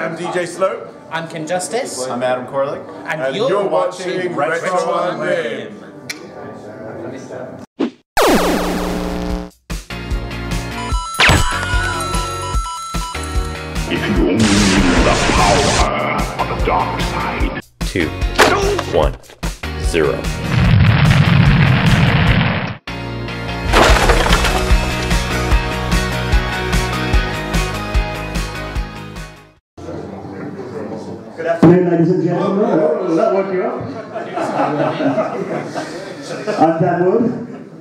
I'm DJ Slope. I'm Ken Justice. I'm Adam Koralik. And you're watching Retro on Rim. If you only knew the power of the dark side. 2, 1, 0. Good afternoon, ladies and gentlemen. Does that work you up? I'm Dan Wood.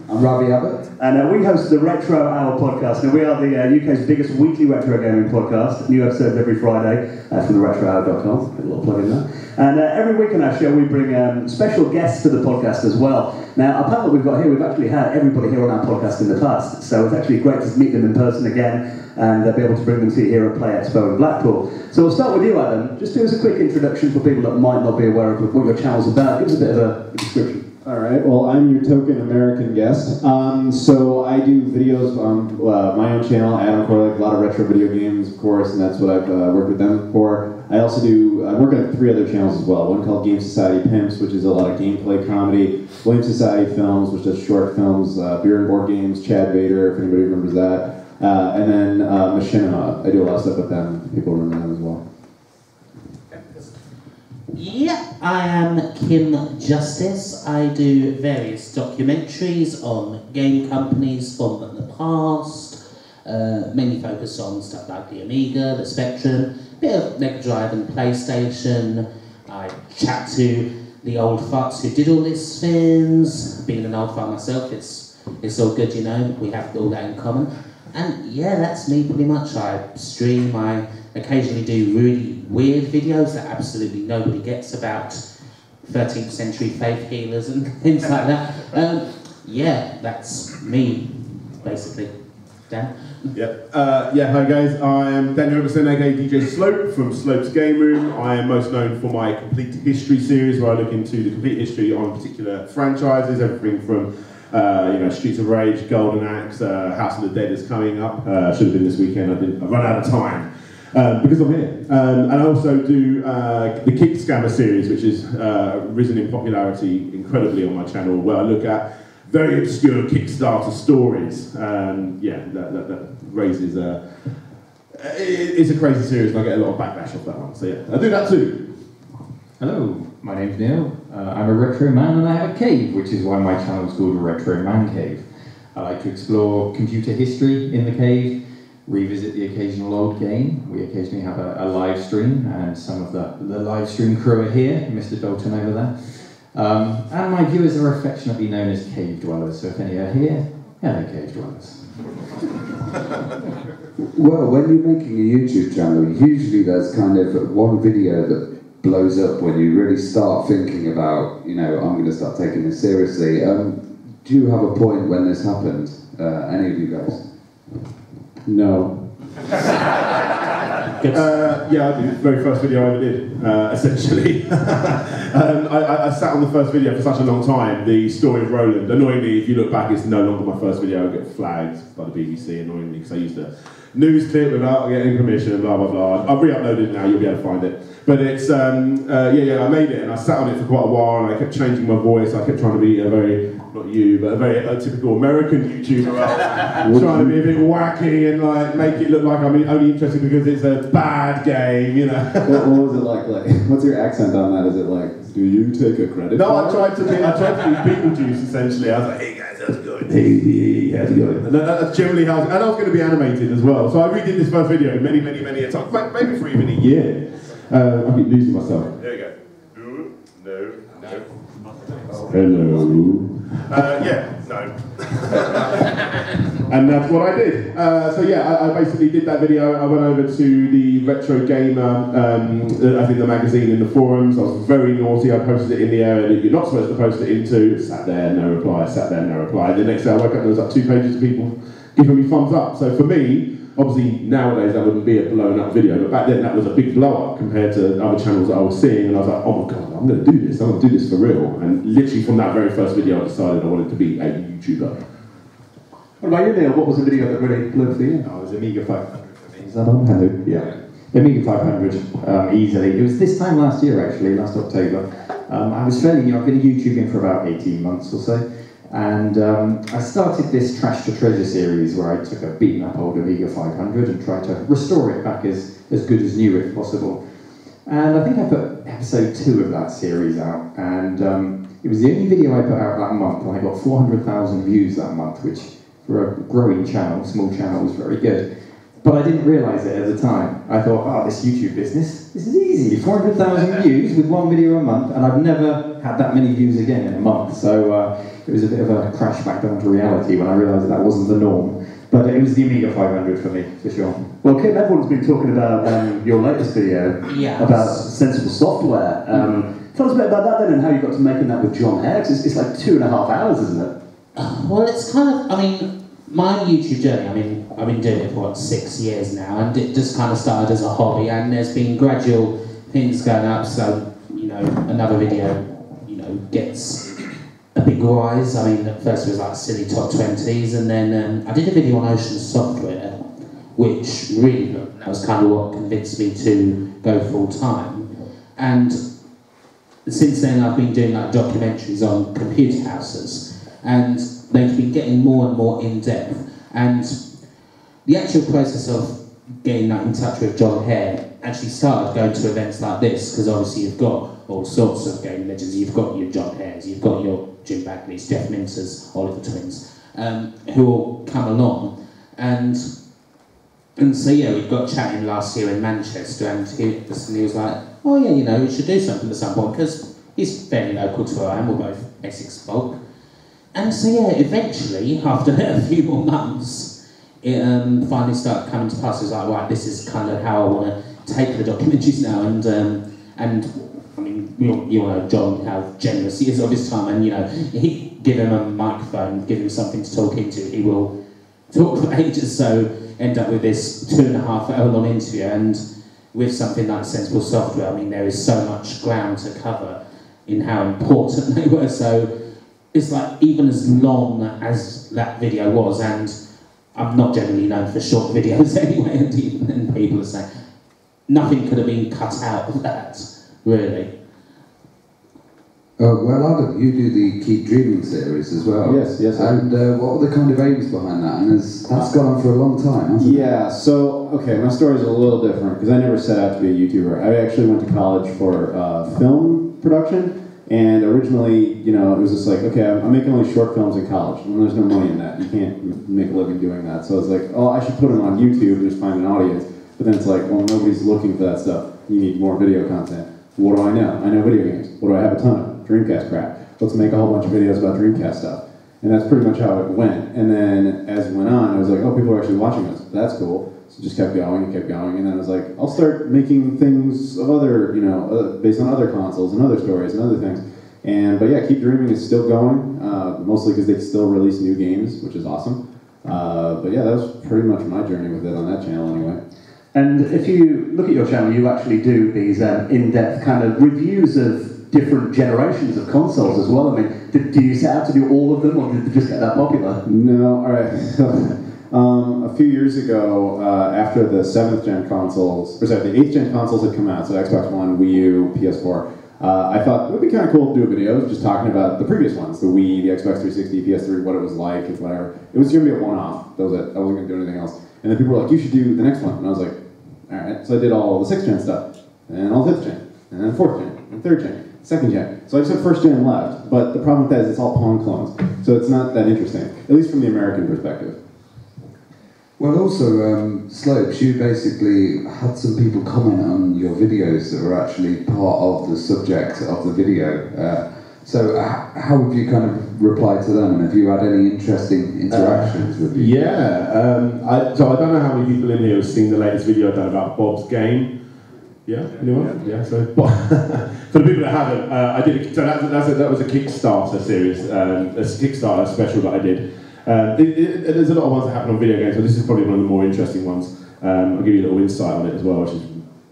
I'm Ravi, Abbott. And we host the Retro Hour podcast. Now, we are the UK's biggest weekly retro gaming podcast. New episodes every Friday from theretrohour.com. A little plug in there. And every week on our show, we bring special guests to the podcast as well. Now, our panel that we've got here, we've actually had everybody here on our podcast in the past. So it's actually great to meet them in person again and be able to bring them to you here at Play Expo in Blackpool. So we'll start with you, Adam. Just do us a quick introduction for people that might not be aware of what your channel's about. Give us a bit of a description. All right, well, I'm your token American guest. So I do videos on my own channel, Adam Koralik, a lot of retro video games, of course, and that's what I've worked with them for. I also I work on 3 other channels as well. One called Game Society Pimps, which is a lot of gameplay comedy. William Society Films, which does short films, beer and board games, Chad Vader, if anybody remembers that. And then Machinima. I do a lot of stuff with them. People remember them as well. Yeah, I am Kim Justice. I do various documentaries on game companies from the past, mainly focused on stuff like the Amiga, the Spectrum, a bit of Mega Drive and PlayStation. I chat to the old farts who did all these things. Being an old fart myself, it's all good, you know, we have all that in common. And yeah, that's me pretty much. I stream, I occasionally do really weird videos that absolutely nobody gets about 13th century faith healers and things like that. Yeah, that's me, basically. Dan? Yeah, hi guys, I'm Daniel Ibberson, aka DJ Slope from Slope's Game Room. I am most known for my Complete History series, where I look into the complete history on particular franchises, everything from Streets of Rage, Golden Axe, House of the Dead is coming up. Should have been this weekend. I've run out of time because I'm here. And I also do the Kick Scammer series, which has risen in popularity incredibly on my channel, where I look at very obscure Kickstarter stories. That raises it's a crazy series, and I get a lot of backlash off that one. So yeah, I do that too. Hello, my name's Neil. I'm a retro man and I have a cave, which is why my channel is called Retro Mancave. I like to explore computer history in the cave, revisit the occasional old game. We occasionally have a live stream, and some of the live stream crew are here, Mr. Dalton over there. And my viewers are affectionately known as cave dwellers, so if any are here, hello cave dwellers. Well, when you're making a YouTube channel, usually there's kind of one video that blows up when you really start thinking about, I'm going to start taking this seriously. Do you have a point when this happened? Any of you guys? No. I did the very first video I ever did, essentially. I sat on the first video for such a long time, the story of Roland. Annoyingly, if you look back, it's no longer my first video. I get flagged by the BBC, annoyingly, because I used a news clip without getting permission and blah, blah, blah. I've re-uploaded it now, you'll be able to find it. But it's, I made it, and I sat on it for quite a while, and I kept changing my voice. I kept trying to be a very, not you, but a very typical American YouTuber. Trying to be a bit wacky and make it look like I'm only interested because it's a bad game, What was it like? What's your accent on that? Is it like, do you take a credit? No, I tried to be Beetlejuice, essentially. I was like, hey guys, how's it going? Hey, how's it going? And that's generally how, and I was going to be animated as well. So I redid this first video many a time, maybe for even a year. I keep losing myself. There you go. No. Hello. No. And that's what I did. I basically did that video. I went over to the Retro Gamer, I think the magazine in the forums. I was very naughty. I posted it in the area that you're not supposed to post it into. Sat there, no reply. Sat there, no reply. The next day I woke up and there was like 2 pages of people giving me thumbs up. So for me, obviously nowadays that wouldn't be a blown up video, but back then that was a big blow up compared to other channels that I was seeing, and I was like, oh my god, I'm going to do this for real. And literally from that very first video I decided I wanted to be a YouTuber. What about you, Neil? What was the video that really blew for you? Oh, it was Amiga 500 for me. Is that on? Hello. Yeah. Amiga 500 easily. It was this time last year, actually, last October. I was fairly new. I've been YouTubing for about 18 months or so. And I started this Trash to Treasure series where I took a beaten up old Amiga 500 and tried to restore it back as good as new if possible. And I think I put episode 2 of that series out, and it was the only video I put out that month, and I got 400,000 views that month, which for a growing channel, small channel, was very good. But I didn't realise it at the time. I thought, oh, this YouTube business, this is easy, 400,000 views with one video a month, and I've never had that many views again in a month, so it was a bit of a crash back down to reality when I realised that wasn't the norm. But it was the Amiga 500 for me, for sure. Well, Kim, everyone's been talking about your latest video about sensible software. Tell us a bit about that then, and how you got to making that with John Hare. It's like 2.5 hours, isn't it? Well, it's kind of, I mean, my YouTube journey, I mean, I've been doing it for, what, 6 years now, and it just kind of started as a hobby, and there's been gradual things going up, so, you know, another video, you know, gets a big rise. I mean, at first it was like silly top 20s, and then I did a video on ocean software, which really, that was kind of what convinced me to go full time. And since then I've been doing like documentaries on computer houses, and they've been getting more and more in depth. And the actual process of getting in touch with John Hare actually started going to events like this, because obviously you've got all sorts of game legends. You've got your John Hares, you've got your Jim Bagleys, Jeff Minters, Oliver Twins, who all come along. And so yeah, we got chatting last year in Manchester, and he was like, oh yeah, you know, we should do something at some point, because he's fairly local to where I am, we're both Essex folk. And so yeah, eventually, after a few more months, it finally started coming to pass. It was like, right, this is kind of how I want to take the documentaries now, and I mean, you know John, how generous he is of his time, and you know, give him a microphone, give him something to talk into, he will talk for ages, so end up with this 2.5 hour long interview. And with something like sensible software, I mean, there is so much ground to cover in how important they were, so it's like, even as long as that video was, and I'm not generally known for short videos anyway, and people are saying, nothing could have been cut out of that, really. Well, Adam, you do the Keep Dreaming series as well. Yes. And what were the kind of aims behind that? And that's gone on for a long time, hasn't it? Yeah, so, okay, my story's a little different, because I never set out to be a YouTuber. I actually went to college for film production, and originally, you know, it was just like, okay, I'm making only short films in college, and there's no money in that. You can't make a living doing that. So I was like, oh, I should put them on YouTube and just find an audience. But then it's like, well, nobody's looking for that stuff. You need more video content. What do I know? I know video games. What do I have a ton of? Dreamcast crap. Let's make a whole bunch of videos about Dreamcast stuff. And that's pretty much how it went. And then as it went on, I was like, oh, people are actually watching this. That's cool. So just kept going and kept going. And then I was like, I'll start making things of other, you know, based on other consoles and other stories and other things. But yeah, Keep Dreaming is still going, mostly because they still release new games, which is awesome. But yeah, that was pretty much my journey with it on that channel anyway. And if you look at your channel, you actually do these in-depth kind of reviews of different generations of consoles as well. I mean, do you set out to do all of them, or did they just get that popular? No, all right. A few years ago, after the 7th gen consoles, or sorry, the 8th gen consoles had come out, so Xbox One, Wii U, PS4, I thought it would be kind of cool to do a video just talking about the previous ones, the Wii, the Xbox 360, PS3, what it was like, and whatever. It was going to be a one-off. That was it. I wasn't going to do anything else. And then people were like, you should do the next one. And I was like, all right. So I did all the 6th gen stuff, and all 5th gen, and then 4th gen, and 3rd gen. 2nd gen. So I just have 1st gen left, but the problem with that is it's all pawn clones, so it's not that interesting, at least from the American perspective. Well, also, Slopes, you basically had some people comment on your videos that were actually part of the subject of the video. So how have you kind of replied to them? Have you had any interesting interactions with people? Yeah, so I don't know how many people in here have seen the latest video I've done about Bob's game. Yeah, anyone? Yeah, so for the people that haven't, I did. So that was a Kickstarter series, a Kickstarter special that I did. There's a lot of ones that happen on video games, but this is probably one of the more interesting ones. I'll give you a little insight on it as well, which is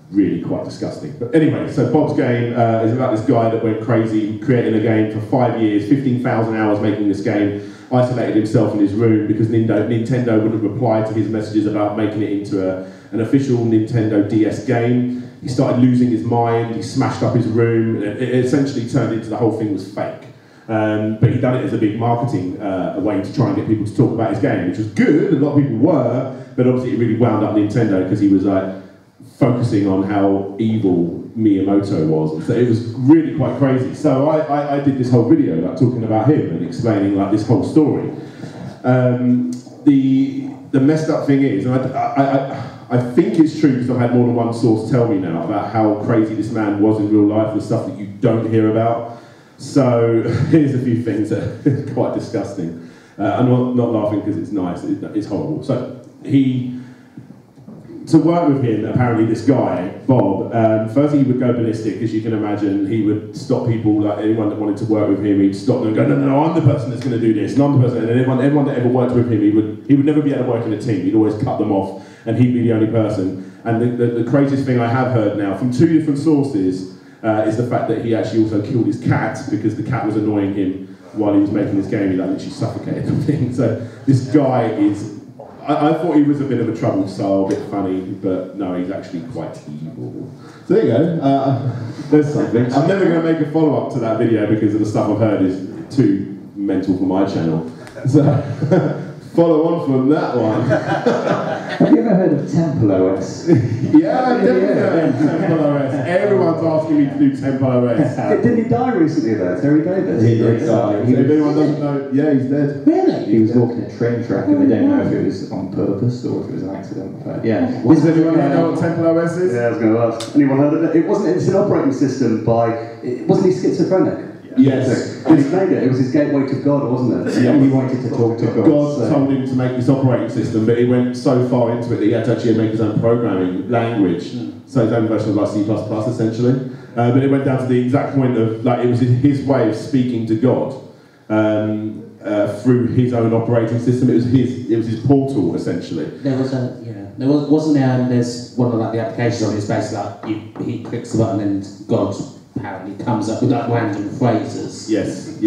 really quite disgusting. But anyway, so Bob's game is about this guy that went crazy, creating a game for 5 years, 15,000 hours making this game, isolated himself in his room because Nintendo wouldn't reply to his messages about making it into an official Nintendo DS game. He started losing his mind, he smashed up his room, it essentially turned into the whole thing was fake. But he'd done it as a big marketing way to try and get people to talk about his game, which was good, a lot of people were, but obviously it really wound up Nintendo because he was like focusing on how evil Miyamoto was. So it was really quite crazy. So I did this whole video like talking about him and explaining like this whole story. The messed up thing is, and I think it's true because I've had more than one source tell me now about how crazy this man was in real life, the stuff that you don't hear about. So here's a few things that are quite disgusting. I'm not laughing because it's nice, it's horrible. So to work with him, apparently this guy, Bob, first he would go ballistic, as you can imagine. He would stop people, like anyone that wanted to work with him, he'd stop them and go, no, I'm the person that's going to do this, and I'm the person, and then everyone that ever worked with him, he would never be able to work in a team, he'd always cut them off, and he'd be the only person. And the craziest thing I have heard now, from 2 different sources, is the fact that he actually also killed his cat, because the cat was annoying him while he was making this game. He like literally suffocated the thing. So this guy is, I thought he was a bit of a troubled soul, a bit funny, but no, he's actually quite evil. So there you go. There's something. I'm never going to make a follow-up to that video because of the stuff I've heard is too mental for my channel. So follow on from that one. Have you ever heard of Temple OS? Yeah, I've definitely heard of Temple OS. Everyone's asking me to do Temple OS. Didn't he die recently though? Terry Davis? He did die. If anyone doesn't know, yeah, he's dead. Really? He was walking a train track and they don't know if it was on purpose or if it was an accident. But yeah. Does anyone know what Temple OS is? Yeah, I was going to ask. Anyone heard of it? It's an operating system wasn't he schizophrenic? Yes. When he made it was his gateway to God, wasn't it? Yeah, he wanted to talk to God. God told him to make this operating system, but he went so far into it that he had to actually make his own programming language. So his own version of like C++ essentially. But it went down to the exact point of, like, it was his way of speaking to God through his own operating system. It was his portal essentially. There's one of like the applications on it, it's basically like he clicks the button and God apparently comes up with like random phrases. Yes.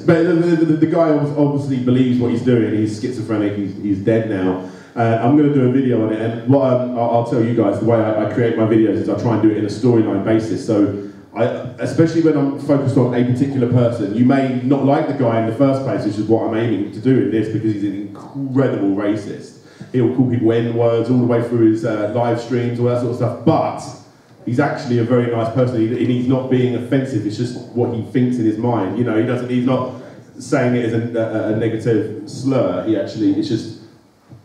But the guy obviously believes what he's doing. He's schizophrenic. He's dead now. I'm going to do a video on it, and what I'll tell you guys, the way I create my videos is I try and do it in a storyline basis. So, especially when I'm focused on a particular person, you may not like the guy in the first place, which is what I'm aiming to do in this, because he's an incredible racist. He'll call people N-words all the way through his live streams, all that sort of stuff, but he's actually a very nice person, and he's not being offensive. It's just what he thinks in his mind. You know, he's not saying it as a negative slur.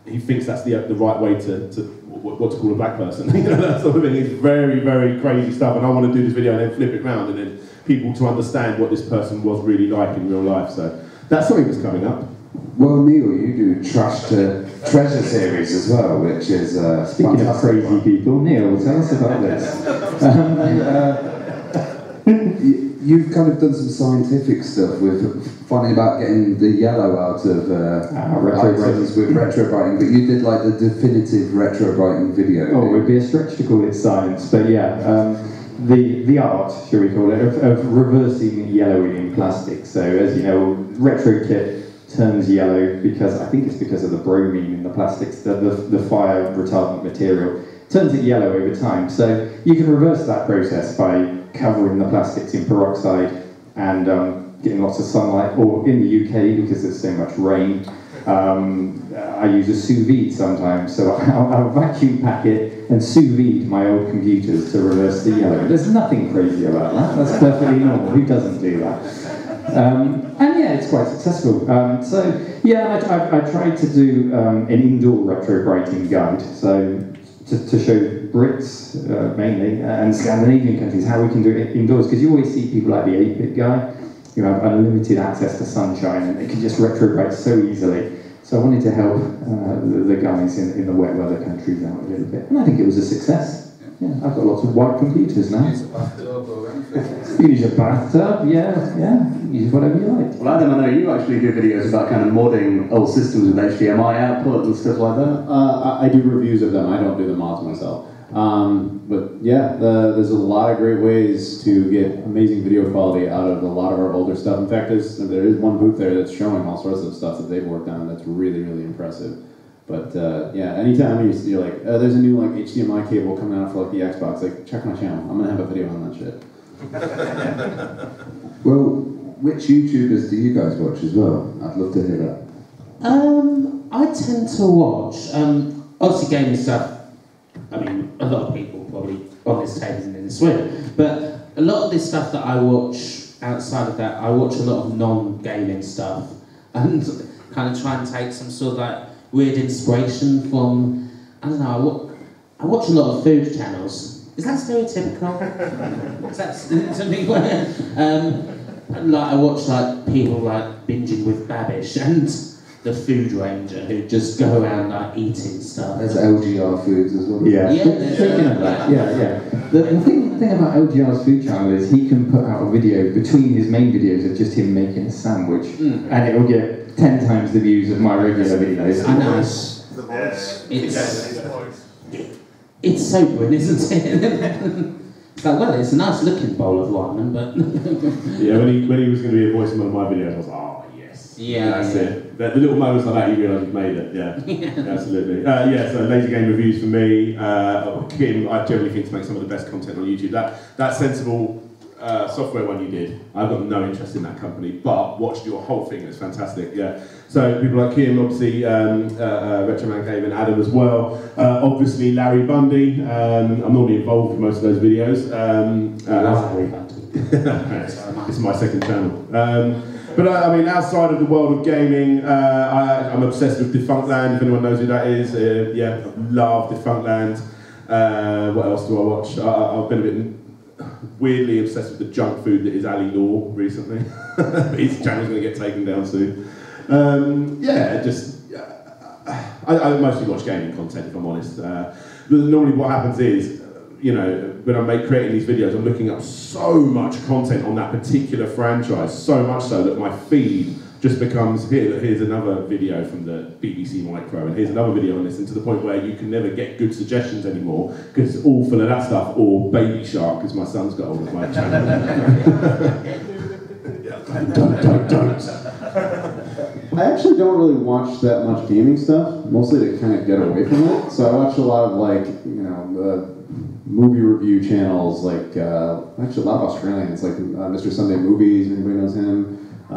He thinks that's the right way to what to call a black person. You know, that sort of thing. It's very, very crazy stuff, and I want to do this video and then flip it around and then people to understand what this person was really like in real life. So that's something that's coming up. Well, Neil, you do Trash to Treasure series as well, which is speaking of crazy people, Neil, tell us about this. You've kind of done some scientific stuff with finding about getting the yellow out of items with retrobrighting, but you did like the definitive retrobrighting video. Oh, it would be a stretch to call it science, but yeah, the art, shall we call it, of reversing yellowing in plastic. So as you know, RetroKit turns yellow because of the bromine in the plastics, the fire retardant material turns it yellow over time. So you can reverse that process by covering the plastics in peroxide and getting lots of sunlight, or in the UK, because there's so much rain, I use a sous vide sometimes, so I'll vacuum pack it and sous vide my old computers to reverse the yellow. There's nothing crazy about that, that's perfectly normal, who doesn't do that? And yeah, it's quite successful. So yeah, I tried to do an indoor retrobrighting guide, so to show Brits mainly and Scandinavian countries how we can do it indoors, because you always see people like the 8-bit guy who have unlimited access to sunshine and they can just retrobright so easily. So I wanted to help the guys in the wet weather countries out a little bit, and I think it was a success. Yeah, I've got lots of white computers now. Use a bathtub or anything. Use a bathtub, yeah. Use whatever you like. Well, Adam, I know you actually do videos about kind of modding old systems with HDMI output and stuff like that. I do reviews of them. I don't do the mods myself. But yeah, there's a lot of great ways to get amazing video quality out of a lot of our older stuff. In fact, there is one booth there that's showing all sorts of stuff that they've worked on that's really, really impressive. But yeah, anytime you're like, there's a new like HDMI cable coming out for like the Xbox, like check my channel. I'm gonna have a video on that shit. Well, which YouTubers do you guys watch as well? I'd love to hear that. I tend to watch, obviously gaming stuff. I mean, a lot of people probably on this table isn't in Sweden, but a lot of this stuff that I watch outside of that, I watch a lot of non-gaming stuff and kind of try and take some sort of like weird inspiration from, I don't know, I watch a lot of food channels. Is that stereotypical? Is that something where, like I watch like people like binging with Babish and the Food Ranger who just go around like eating stuff. There's LGR Foods as well. Yeah. Speaking of that, yeah. The thing about LGR's food channel is he can put out a video between his main videos of just him making a sandwich, and it will get 10 times the views of my regular videos. I know. It's sobering, isn't it? It's like, well, it's a nice looking bowl of ramen, but yeah, when he was going to be a voice in one of my videos, I was like, oh yes, that's it. The little moments like that, you realise you've made it. Yeah, absolutely. So lazy game reviews for me. Kim, I generally think to make some of the best content on YouTube. That sensible software one you did, I've got no interest in that company, but watched your whole thing. It's fantastic. Yeah. So people like Kim, obviously Retro Mancave and Adam as well. Obviously Larry Bundy. I'm normally involved with most of those videos. Larry Bundy. It's my second channel. But I mean, outside of the world of gaming, I'm obsessed with Defunctland. If anyone knows who that is, I love Defunctland. What else do I watch? I've been a bit weirdly obsessed with the junk food that is Ali Law recently. His channel's going to get taken down soon. I mostly watch gaming content, if I'm honest. Normally what happens is, when I'm creating these videos, I'm looking up so much content on that particular franchise, so much so that my feed just becomes, here's another video from the BBC Micro, and here's another video on this, and to the point where you can never get good suggestions anymore, because it's all full of that stuff, or Baby Shark, because my son's got hold of my channel. Don't. I actually don't really watch that much gaming stuff, mostly to kind of get away from it. So I watch a lot of movie review channels, actually a lot of Australians, like Mr. Sunday Movies, anybody knows him? A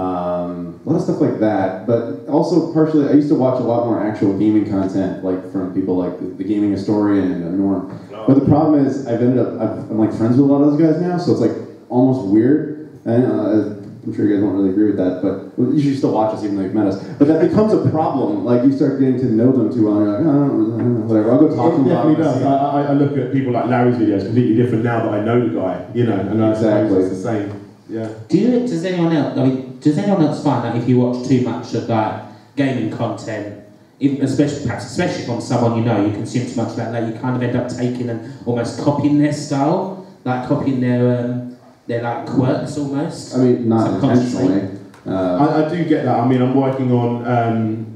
lot of stuff like that, but also partially, I used to watch a lot more actual gaming content, like from people like the Gaming Historian and Norm. But the problem is, I'm like friends with a lot of those guys now, so it's like almost weird. And I'm sure you guys won't really agree with that, but you should still watch us even though you've met us. But that becomes a problem. Like you start getting to know them too well, and you're like, oh, whatever. I'll go talk to them. It definitely does. I look at people like Larry's videos completely different now that I know the guy. And exactly it's the same. Yeah. Does anyone else find that if you watch too much of that gaming content, especially from someone you consume too much of that, you kind of end up taking and almost copying their style, like copying their like quirks almost? I mean, not intentionally. I do get that. I mean, I'm working on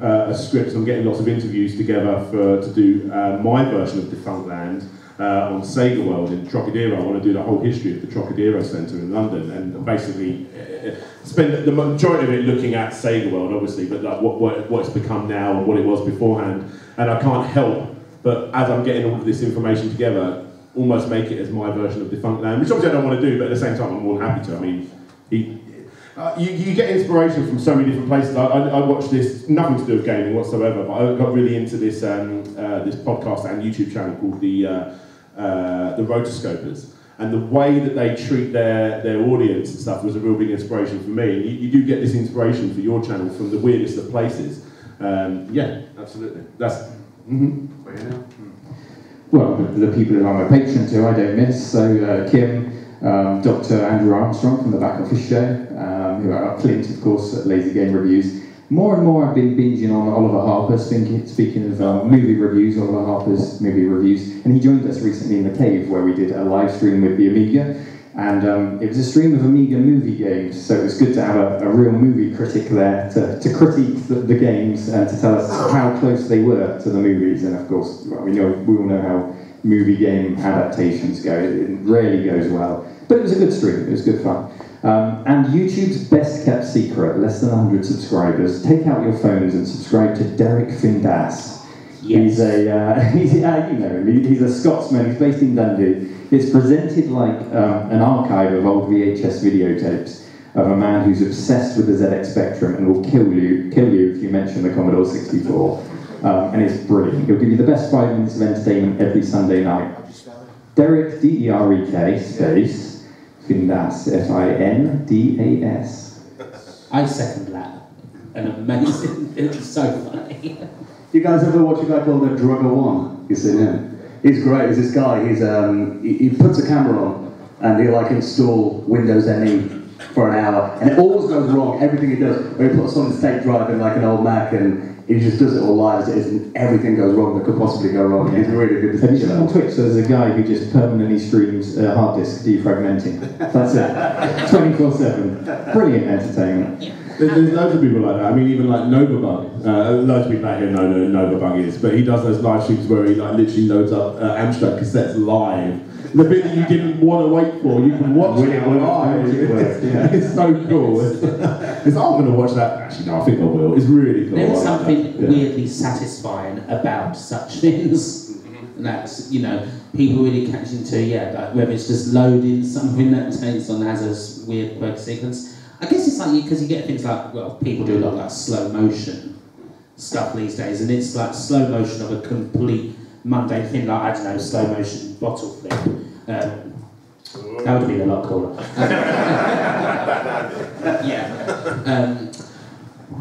a script. I'm getting lots of interviews together to do my version of Defunctland. On Sega World in Trocadero. I want to do the whole history of the Trocadero Centre in London, and basically spend the majority of it looking at Sega World, obviously, but like what it's become now and what it was beforehand. And I can't help but, as I'm getting all of this information together, almost make it as my version of Defunctland, which obviously I don't want to do, but at the same time I'm more than happy to. I mean, you get inspiration from so many different places. I watched this, nothing to do with gaming whatsoever, but I got really into this this podcast and YouTube channel called the Rotoscopers, and the way that they treat their audience and stuff was a real big inspiration for me. And you do get this inspiration for your channel from the weirdest of places. Yeah, absolutely. That's Well, the people who I'm a patron to, I don't miss. So Kim, Dr. Andrew Armstrong from the Back Office Show, who are Clint, of course, at Lazy Game Reviews. More and more I've been binging on Oliver Harper, speaking of movie reviews, Oliver Harper's movie reviews, and he joined us recently in the Cave where we did a live stream with the Amiga, and it was a stream of Amiga movie games, so it was good to have a real movie critic there to critique the games and to tell us how close they were to the movies. And of course, we all know how movie game adaptations go. It rarely goes well, but it was a good stream, it was good fun. And YouTube's best kept secret, less than 100 subscribers. Take out your phones and subscribe to Derek Findas. Yes. He's you know him, he's a Scotsman, he's based in Dundee. It's presented like an archive of old VHS videotapes of a man who's obsessed with the ZX Spectrum and will kill you if you mention the Commodore 64. And it's brilliant. He'll give you the best 5 minutes of entertainment every Sunday night. Derek, D-E-R-E-K, space, Findas, F-I-N-D-A-S. I second that. An amazing, it's so funny. You guys ever watch a guy called the Drugger One? You seen him? He's great. He's this guy. He puts a camera on and he'll like install Windows ME for an hour, and it always goes wrong. Everything he does, or he puts on his tape drive in like an old Mac, and he just does it all live as it is, and everything goes wrong that could possibly go wrong. He's really good. Have you seen on Twitch? So there's a guy who just permanently streams hard disk defragmenting. That's it. 24/7. Brilliant entertainment. There's loads of people like that. I mean, even like Novabug. Loads of people out here know who Novabug is, but he does those live streams where he like literally loads up Amstrad cassettes live. The bit that you didn't want to wait for, you can watch it live. It's so cool. It's I'm going to watch that. Actually, no, I think I will. It's really cool. There's something weirdly satisfying about such things. And that's, you know, people really catch into, like whether it's just loading something that takes on has a weird quirk sequence. I guess it's like because you get things like, well, people do a lot of like slow motion stuff these days, and it's like slow motion of a complete mundane thing, like, I don't know, slow motion bottle flip. That would have been a lot cooler.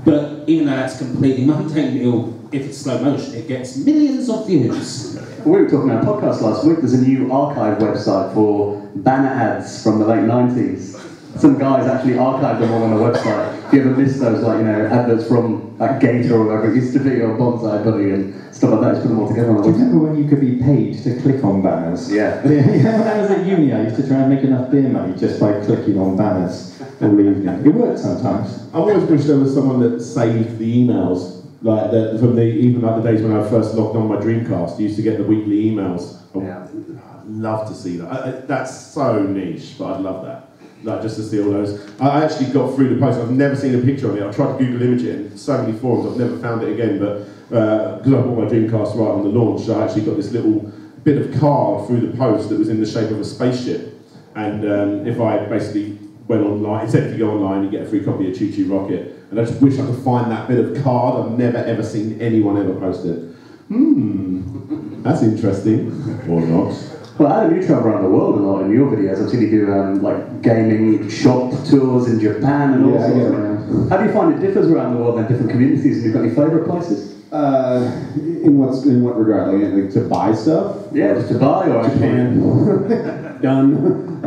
But even though that's completely mundane, if it's slow motion, it gets millions of views. We were talking on a podcast last week, there's a new archive website for banner ads from the late 90s. Some guys actually archived them all on the website. If you ever missed those, like, you know, adverts from like Gator or whatever it used to be, or Bonsai Buddy and stuff like that, just put them all together on the Do you website. remember when you could be paid to click on banners? Yeah. When I was at uni, I used to try and make enough beer money just by clicking on banners all evening. It worked sometimes. I always wish there was someone that saved the emails, like even like the days when I first logged on my Dreamcast. I used to get the weekly emails. I'd love to see that. That's so niche, but I'd love that. Like just to see all those. I actually got through the post. I've never seen a picture of it. I tried to Google image it in so many forums. I've never found it again. But because I bought my Dreamcast right on the launch, I actually got this little bit of card through the post that was in the shape of a spaceship. And if I basically went online, it said if you go online, you get a free copy of Choo Choo Rocket. And I just wish I could find that bit of card. I've never ever seen anyone ever post it. That's interesting, or not. Well, Adam, you travel around the world a lot in your videos. I've seen you do like gaming shop tours in Japan and all sorts. How do you find it differs around the world in different communities? Have you got any favourite places? In what regard? Like to buy stuff? Yeah, just to buy or Japan. Done.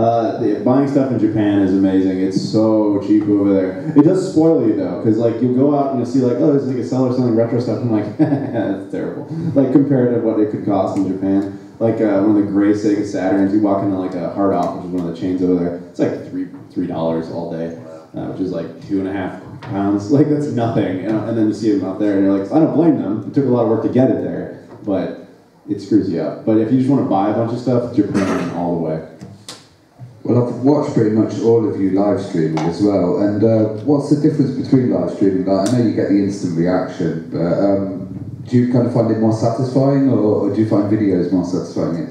Buying stuff in Japan is amazing. It's so cheap over there. It does spoil you though, because like you'll go out and you'll see like, oh, there's like a seller selling retro stuff. I'm like, that's terrible. Like compared to what it could cost in Japan. Like one of the gray Sega Saturns, you walk into like a Hard Off, which is one of the chains over there. It's like $3 all day, which is like 2.5 pounds. Like that's nothing. And then you see them out there, and you're like, I don't blame them. It took a lot of work to get it there, but it screws you up. But if you just want to buy a bunch of stuff, Japan all the way. Well, I've watched pretty much all of you live streaming as well. And what's the difference between live streaming? Like, I know you get the instant reaction, but do you kind of find it more satisfying, or do you find videos more satisfying?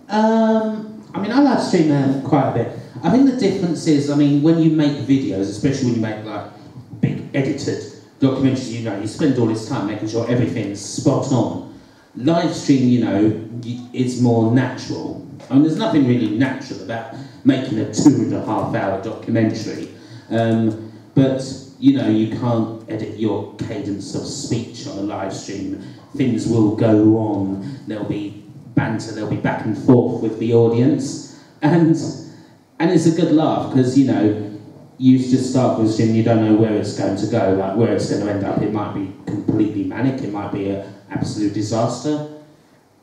I mean, I live stream quite a bit. I think the difference is, I mean, when you make videos, especially when you make like big edited documentaries, you know, you spend all this time making sure everything's spot on. Live stream, you know, it's more natural. I mean, there's nothing really natural about making a 2.5-hour documentary, but you know, you can't edit your cadence of speech on a live stream. Things will go on. There'll be banter. There'll be back and forth with the audience, and it's a good laugh because you know you just start with a stream. You don't know where it's going to go, like where it's going to end up. It might be completely manic. It might be an absolute disaster.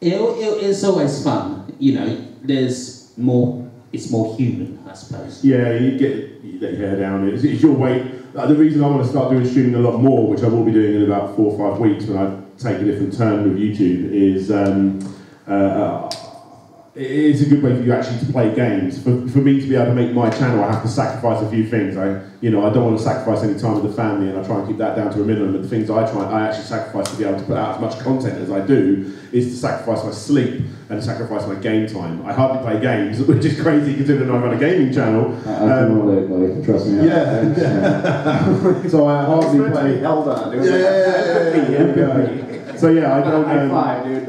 It's always fun. You know, there's more. It's more human, I suppose. Yeah, you let your hair down. It's your way. The reason I want to start doing streaming a lot more, which I will be doing in about 4 or 5 weeks when I take a different turn with YouTube, is it's a good way for you actually to play games. For me to be able to make my channel, I have to sacrifice a few things. I don't want to sacrifice any time with the family, and I try and keep that down to a minimum. But the things I actually sacrifice to be able to put out as much content as I do is to sacrifice my sleep and to sacrifice my game time. I hardly play games, which is crazy considering I run a gaming channel. I can relate, buddy. Trust me. Yeah. So I hardly play. Held on, dude. Yeah. So yeah, I don't. High five, dude.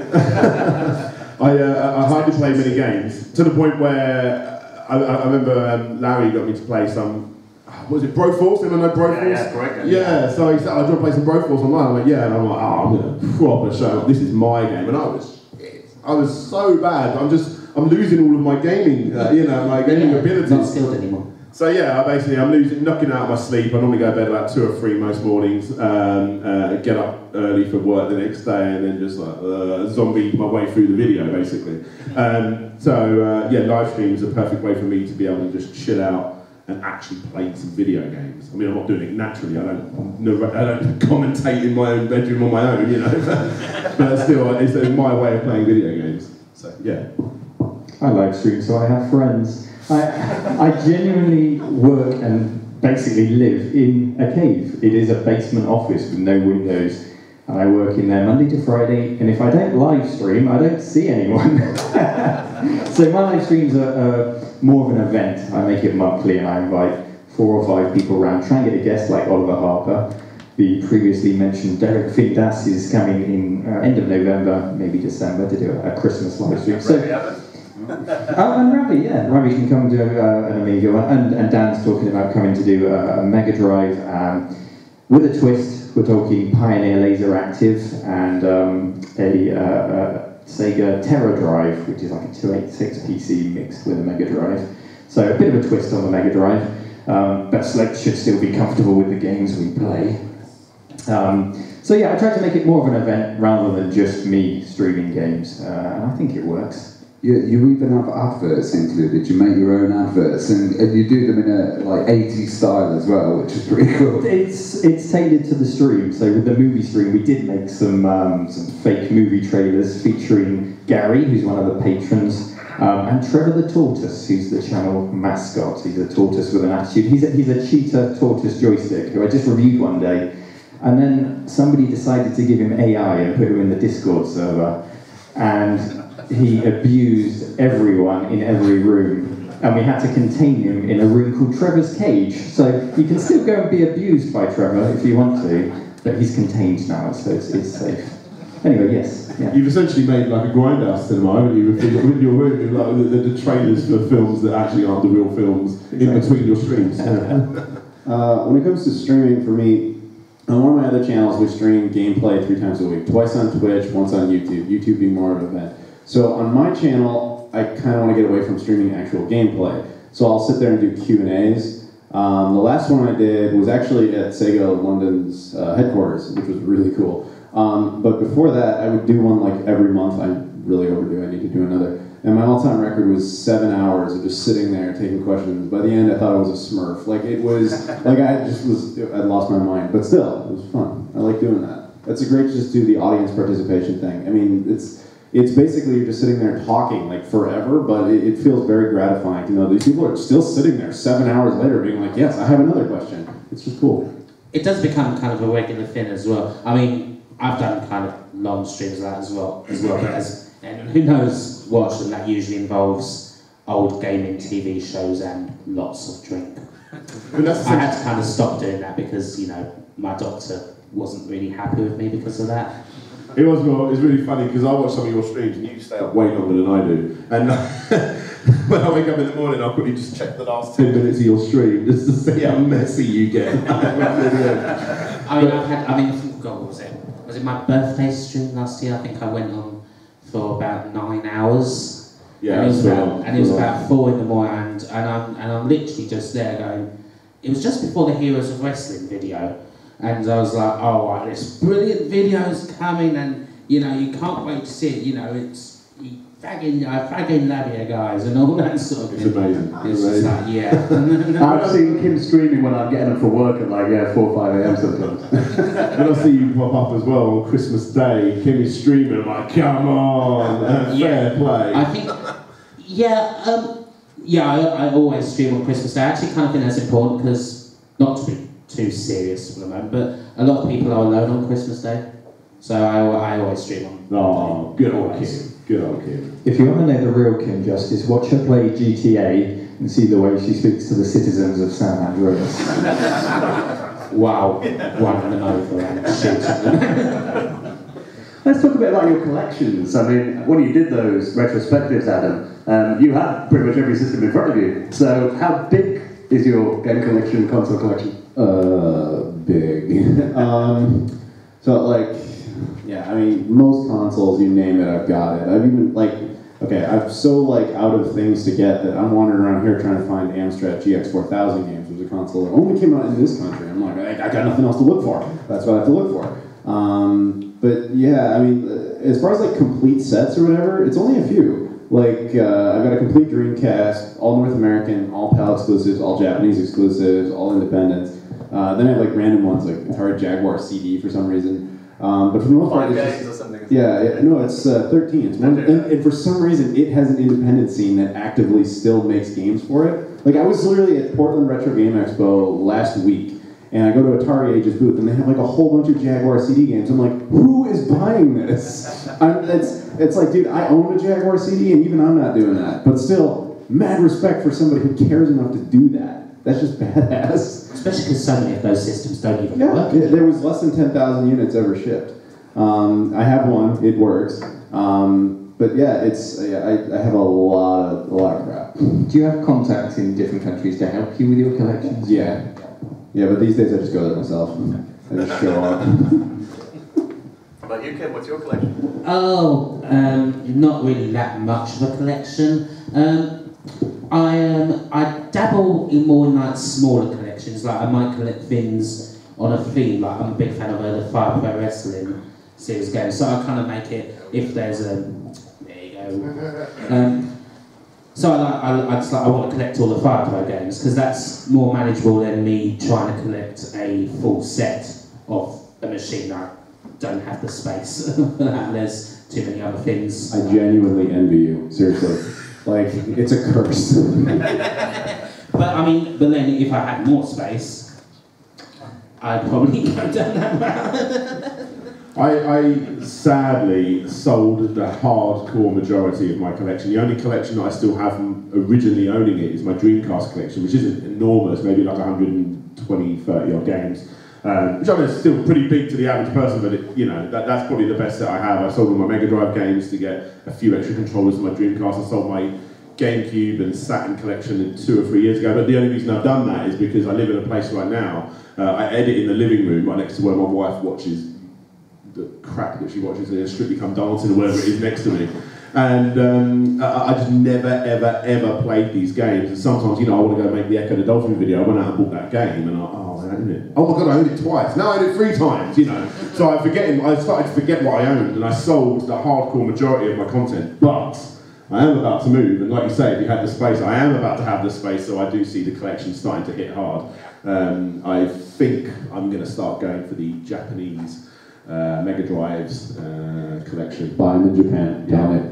I hardly play many games, to the point where I remember Larry got me to play some, was it Broforce? Anyone know Broforce? Yeah, correct. Yeah, so he said, I do want to play some Broforce online. I'm like, yeah, and I'm like, I'm going to proper show up. This is my game. And I was so bad. I'm losing all of my gaming, my gaming abilities. Not skilled anymore. So yeah, I'm knocking out my sleep. I normally go to bed about 2 or 3 most mornings, get up early for work the next day, and then just like zombie my way through the video, basically. Live streams are a perfect way for me to be able to just chill out and actually play some video games. I mean, I'm not doing it naturally. I don't commentate in my own bedroom on my own, but still, it's my way of playing video games. So yeah. I live stream, so I have friends. I genuinely work and basically live in a cave. It is a basement office with no windows, and I work in there Monday to Friday, and if I don't live stream, I don't see anyone. So my live streams are more of an event. I make it monthly, and I invite 4 or 5 people around, try and get a guest like Oliver Harper. The previously mentioned Derek Findas is coming in end of November, maybe December, to do a Christmas live stream. So, and Ravi, yeah. Ravi can come do an Amiga, and Dan's talking about coming to do a Mega Drive with a twist. We're talking Pioneer Laser Active and a Sega Terra Drive, which is like a 286 PC mixed with a Mega Drive. So a bit of a twist on the Mega Drive, but Slate should still be comfortable with the games we play. So yeah, I tried to make it more of an event rather than just me streaming games, and I think it works. You even have adverts included. You make your own adverts, and you do them in a like 80s style as well, which is pretty cool. It's tailored to the stream. So with the movie stream, we did make some fake movie trailers featuring Gary, who's one of the patrons, and Trevor the Tortoise, who's the channel mascot. He's a tortoise with an attitude. He's a cheetah tortoise joystick who I just reviewed one day, and then somebody decided to give him AI and put him in the Discord server, and he abused everyone in every room, and we had to contain him in a room called Trevor's Cage. So you can still go and be abused by Trevor if you want to, but he's contained now, so it's safe. Anyway, yes. Yeah. You've essentially made like a grindhouse cinema, haven't you, with your room, like the trailers for films that actually aren't the real films in between your streams. When it comes to streaming, for me, on one of my other channels, we stream gameplay 3 times a week, twice on Twitch, once on YouTube. YouTube being more of an event. So on my channel, I kind of want to get away from streaming actual gameplay. So I'll sit there and do Q&As. The last one I did was actually at Sega London's headquarters, which was really cool. But before that, I would do one like every month. I'm really overdue, I need to do another. And my all-time record was 7 hours of just sitting there taking questions. By the end, I thought I was a smurf. Like it was, like I lost my mind. But still, it was fun. I like doing that. It's a great just do the audience participation thing. I mean, it's basically you're just sitting there talking like forever, but it feels very gratifying to know these people are still sitting there 7 hours later being like, yes, I have another question. It's just cool. It does become kind of a regular thing as well. I mean, I've done kind of long streams of that as well, but and who knows what, and that usually involves old gaming TV shows and lots of drink. I had to kind of stop doing that because, my doctor wasn't really happy with me because of that. It was really funny because I watch some of your streams and you stay up way longer than I do. And when I wake up in the morning, I'll quickly just check the last 10 minutes of your stream just to see how messy you get. God, what was it? Was it my birthday stream last year? I think I went on for about 9 hours. Yeah, and it was about 4 in the morning, and I'm literally just there going. It was just before the Heroes of Wrestling video. And I was like, oh, right, this brilliant video's coming, and you can't wait to see it. It's fagging labia guys and all that sort of thing. It's amazing. It's just like, yeah. I've seen Kim streaming when I'm getting up for work at like 4 or 5 a.m. sometimes. When I see you pop up as well on Christmas Day, Kim is streaming. I'm like, come on, fair play. I think I always stream on Christmas Day. I actually kind of think that's important because, not to be too serious for the moment, but a lot of people are alone on Christmas Day. So I always stream on. Oh, good old Kim. Good old Kim. If you want to know the real Kim Justice, watch her play GTA and see the way she speaks to the citizens of San Andreas. Wow, one and an over and shit. Let's talk a bit about your collections. I mean, when you did those retrospectives, Adam, you had pretty much every system in front of you. So how big is your game collection, console collection? Big. So like, yeah, I mean, most consoles, you name it, I've got it. I've even like, okay, I'm so like out of things to get that I'm wandering around here trying to find Amstrad GX 4000 games, which is a console that only came out in this country. I'm like, I got nothing else to look for. That's what I have to look for. But yeah, I mean, as far as like complete sets or whatever, it's only a few. Like, I've got a complete Dreamcast, all North American, all PAL exclusives, all Japanese exclusives, all independents. Then I have like random ones, like Atari Jaguar CD for some reason. But for the most part, it's just, it's 13. It's one, and for some reason, it has an independent scene that actively still makes games for it. Like, I was literally at Portland Retro Game Expo last week, and I go to Atari Age's booth, and they have like a whole bunch of Jaguar CD games. I'm like, who is buying this? It's like, dude, I own a Jaguar CD, and even I'm not doing that. But still, mad respect for somebody who cares enough to do that. That's just badass. Especially because so many of those systems don't even work. There was less than 10,000 units ever shipped. I have one, it works. But yeah, I have a lot of crap. Do you have contacts in different countries to help you with your collections? Yeah. Yeah, but these days I just go there myself. I just show up. How about you, Kim? What's your collection? Oh, not really that much of a collection. I dabble in more in like smaller collections. Like I might collect things on a theme. Like I'm a big fan of the Fire Pro Wrestling series games, so I kind of make it if there's a. There you go. So I want to collect all the Fire Pro games because that's more manageable than me trying to collect a full set of a machine. I don't have the space. There's too many other things. I genuinely envy you, seriously. Like, it's a curse. But then if I had more space, I'd probably go down that route. I sadly sold the hardcore majority of my collection. The only collection that I still have from originally owning it is my Dreamcast collection, which isn't enormous, maybe like 120, 30 odd games. Which I mean is still pretty big to the average person, but that's probably the best set I have. I sold all my Mega Drive games to get a few extra controllers for my Dreamcast. I sold my GameCube and Saturn collection 2 or 3 years ago, but the only reason I've done that is because I live in a place right now, I edit in the living room right next to where my wife watches the crap that she watches in Strictly Come Dancing or whatever it is next to me. And I just never, ever, ever played these games. And sometimes, I want to go make the Echo the Dolphin video. I went out and bought that game, and I own it. Oh my god, I owned it twice. Now I own it 3 times, So I started to forget what I owned, and I sold the hardcore majority of my content. But I am about to move, and like you say, if you had the space, I am about to have the space, so I do see the collection starting to hit hard. I think I'm going to start going for the Japanese Mega Drives collection. Buy them in Japan, damn it.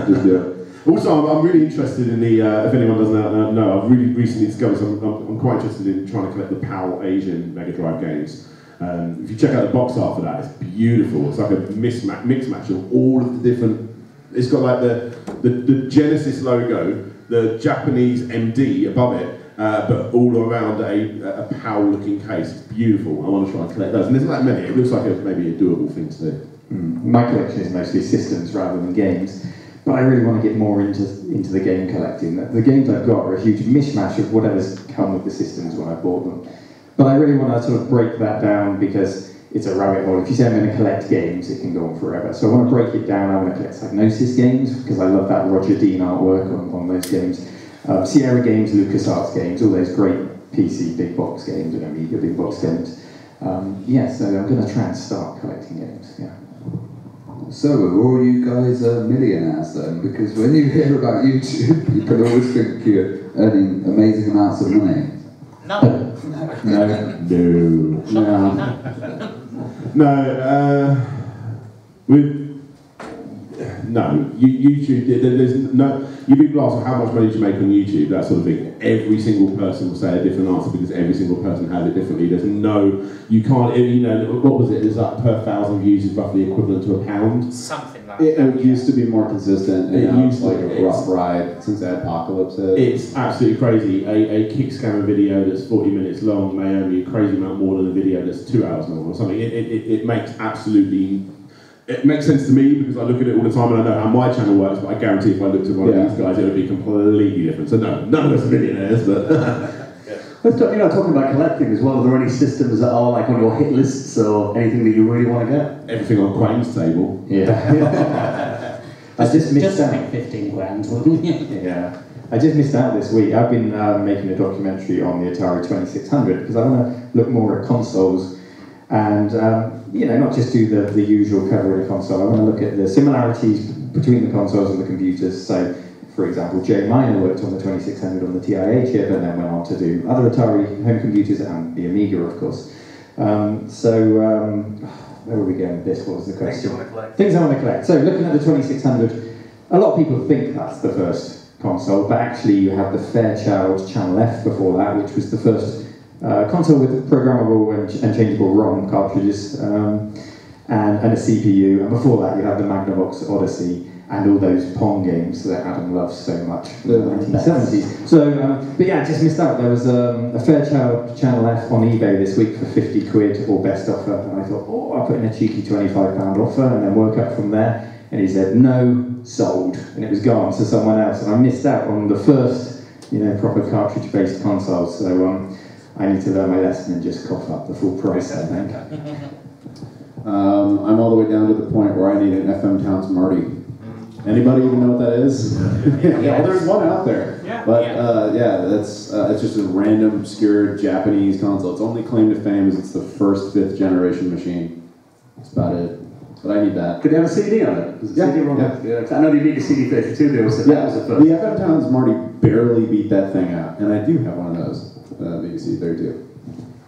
Just do it. Also, I'm really interested in the, if anyone doesn't know, I've really recently discovered, I'm quite interested in trying to collect the PAL Asian Mega Drive games. If you check out the box art for that, it's beautiful. It's like a mix match of all of the different, it's got like the Genesis logo, the Japanese MD above it, but all around a PAL looking case. It's beautiful. I want to try and collect those. And there's not that many. It looks like maybe a doable thing to do. My collection is mostly systems rather than games, but I really want to get more into the game collecting. The games I've got are a huge mishmash of whatever's come with the systems when I bought them. But I really want to sort of break that down because it's a rabbit hole. If you say I'm going to collect games, it can go on forever. So I want to break it down. I want to collect Psygnosis games because I love that Roger Dean artwork on those games. Sierra games, LucasArts games, all those great PC big box games and Amiga big box games. So I'm going to try and start collecting games. Yeah. So are all you guys millionaires then? Because when you hear about YouTube, you can always think you're earning amazing amounts of money. No. YouTube, there's no, people ask how much money do you make on YouTube, that sort of thing. Every single person will say a different answer because every single person has it differently. There's no, you can't, you know, what was it? It's like per 1,000 views is roughly equivalent to £1. Something like It that. used to be more consistent. It used to, like a rough ride since the apocalypse hit. It's absolutely crazy. A kick scammer video that's 40 minutes long may earn you a crazy amount more than a video that's 2 hours long or something. It makes absolutely. It makes sense to me because I look at it all the time and I know how my channel works, but I guarantee if I looked at one of these guys, it would be completely different. So no, none of us are millionaires, but... Let's talk, talking about collecting as well, are there any systems that are like on your hit lists or anything that you really want to get? Everything on Quain's table. Yeah. I just missed out. Like 15 grand, wouldn't you? Yeah. I just missed out this week. I've been making a documentary on the Atari 2600 because I want to look more at consoles and not just do the usual cover of the console. I want to look at the similarities between the consoles and the computers. So, for example, Jay Miner worked on the 2600 on the TIA chip and then went on to do other Atari home computers and the Amiga, of course. Where were we going with this? What was the question? Things you want to collect. Things I want to collect. So, looking at the 2600, a lot of people think that's the first console, but actually you have the Fairchild Channel F before that, which was the first console with programmable and changeable ROM cartridges and a CPU, and before that you have the Magnavox Odyssey and all those Pong games that Adam loves so much from the 1970s. So, but yeah, I just missed out. There was a Fairchild Channel F on eBay this week for 50 quid or best offer, and I thought, oh, I'll put in a cheeky £25 offer and then work up from there. And he said, no, sold, and it was gone to someone else, and I missed out on the first, proper cartridge-based console. So I need to learn my lesson and just cough up the full price, I think. I'm all the way down to the point where I need an FM Towns Marty. Anybody even know what that is? Yeah, well, there's one out there. That's it's just a random, obscure Japanese console. Its only claim to fame is it's the first 5th generation machine. That's about it. But I need that. Could they have a CD on it? Yeah. I know they need a CD 32 there, so that was the first. The FM Towns Marty barely beat that thing out, and I do have one of those. The CD 32.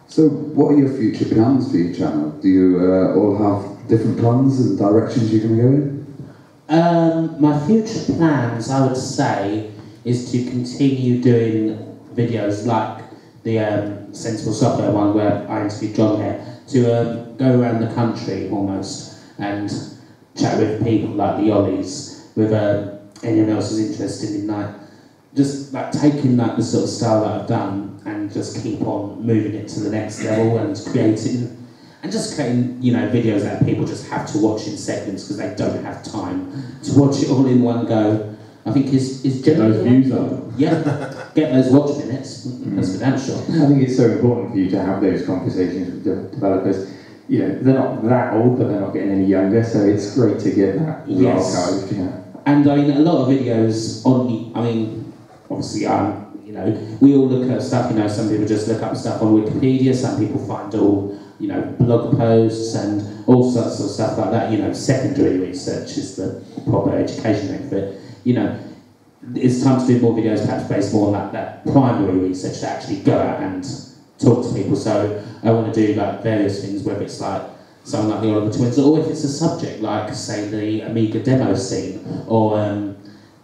So, what are your future plans for your channel? Do you all have different plans and directions you're going to go in? My future plans, I would say, is to continue doing videos like the Sensible Software one where I interviewed John here, to go around the country almost and chat with people like the Ollies, with anyone else who's interested in just taking the sort of style that I've done and just keep on moving it to the next level and creating videos that people just have to watch in segments because they don't have time to watch it all in one go. I think is get those views up. Yeah, get those watch minutes. That's for damn sure. I think it's so important for you to have those conversations with developers. They're not that old, but they're not getting any younger, so it's great to get that archived. Yeah. And a lot of videos obviously, we all look at stuff. Some people just look up stuff on Wikipedia. Some people find all blog posts and all sorts of stuff like that. Secondary research is the proper education name for it. It's time to do more videos, perhaps based more on that primary research to actually go out and talk to people. So I want to do various things, whether it's something like the Oliver Twins, or if it's a subject like, say, the Amiga demo scene, or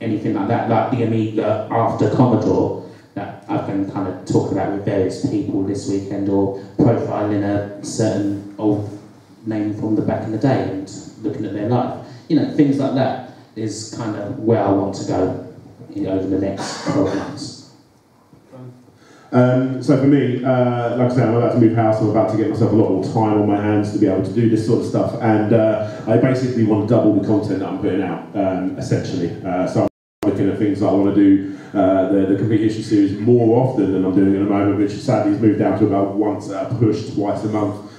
anything like that, like the Amiga after Commodore, that I can kind of talk about with various people this weekend, or profiling a certain old name from the back in the day and looking at their life. Things like that is kind of where I want to go over the next 12 months. So for me, like I said, I'm about to move house. I'm about to get myself a lot more time on my hands to be able to do this sort of stuff, and I basically want to double the content that I'm putting out, essentially. So I'm looking at things like I want to do the Complete History series more often than I'm doing at the moment, which sadly has moved down to about once a push, twice a month,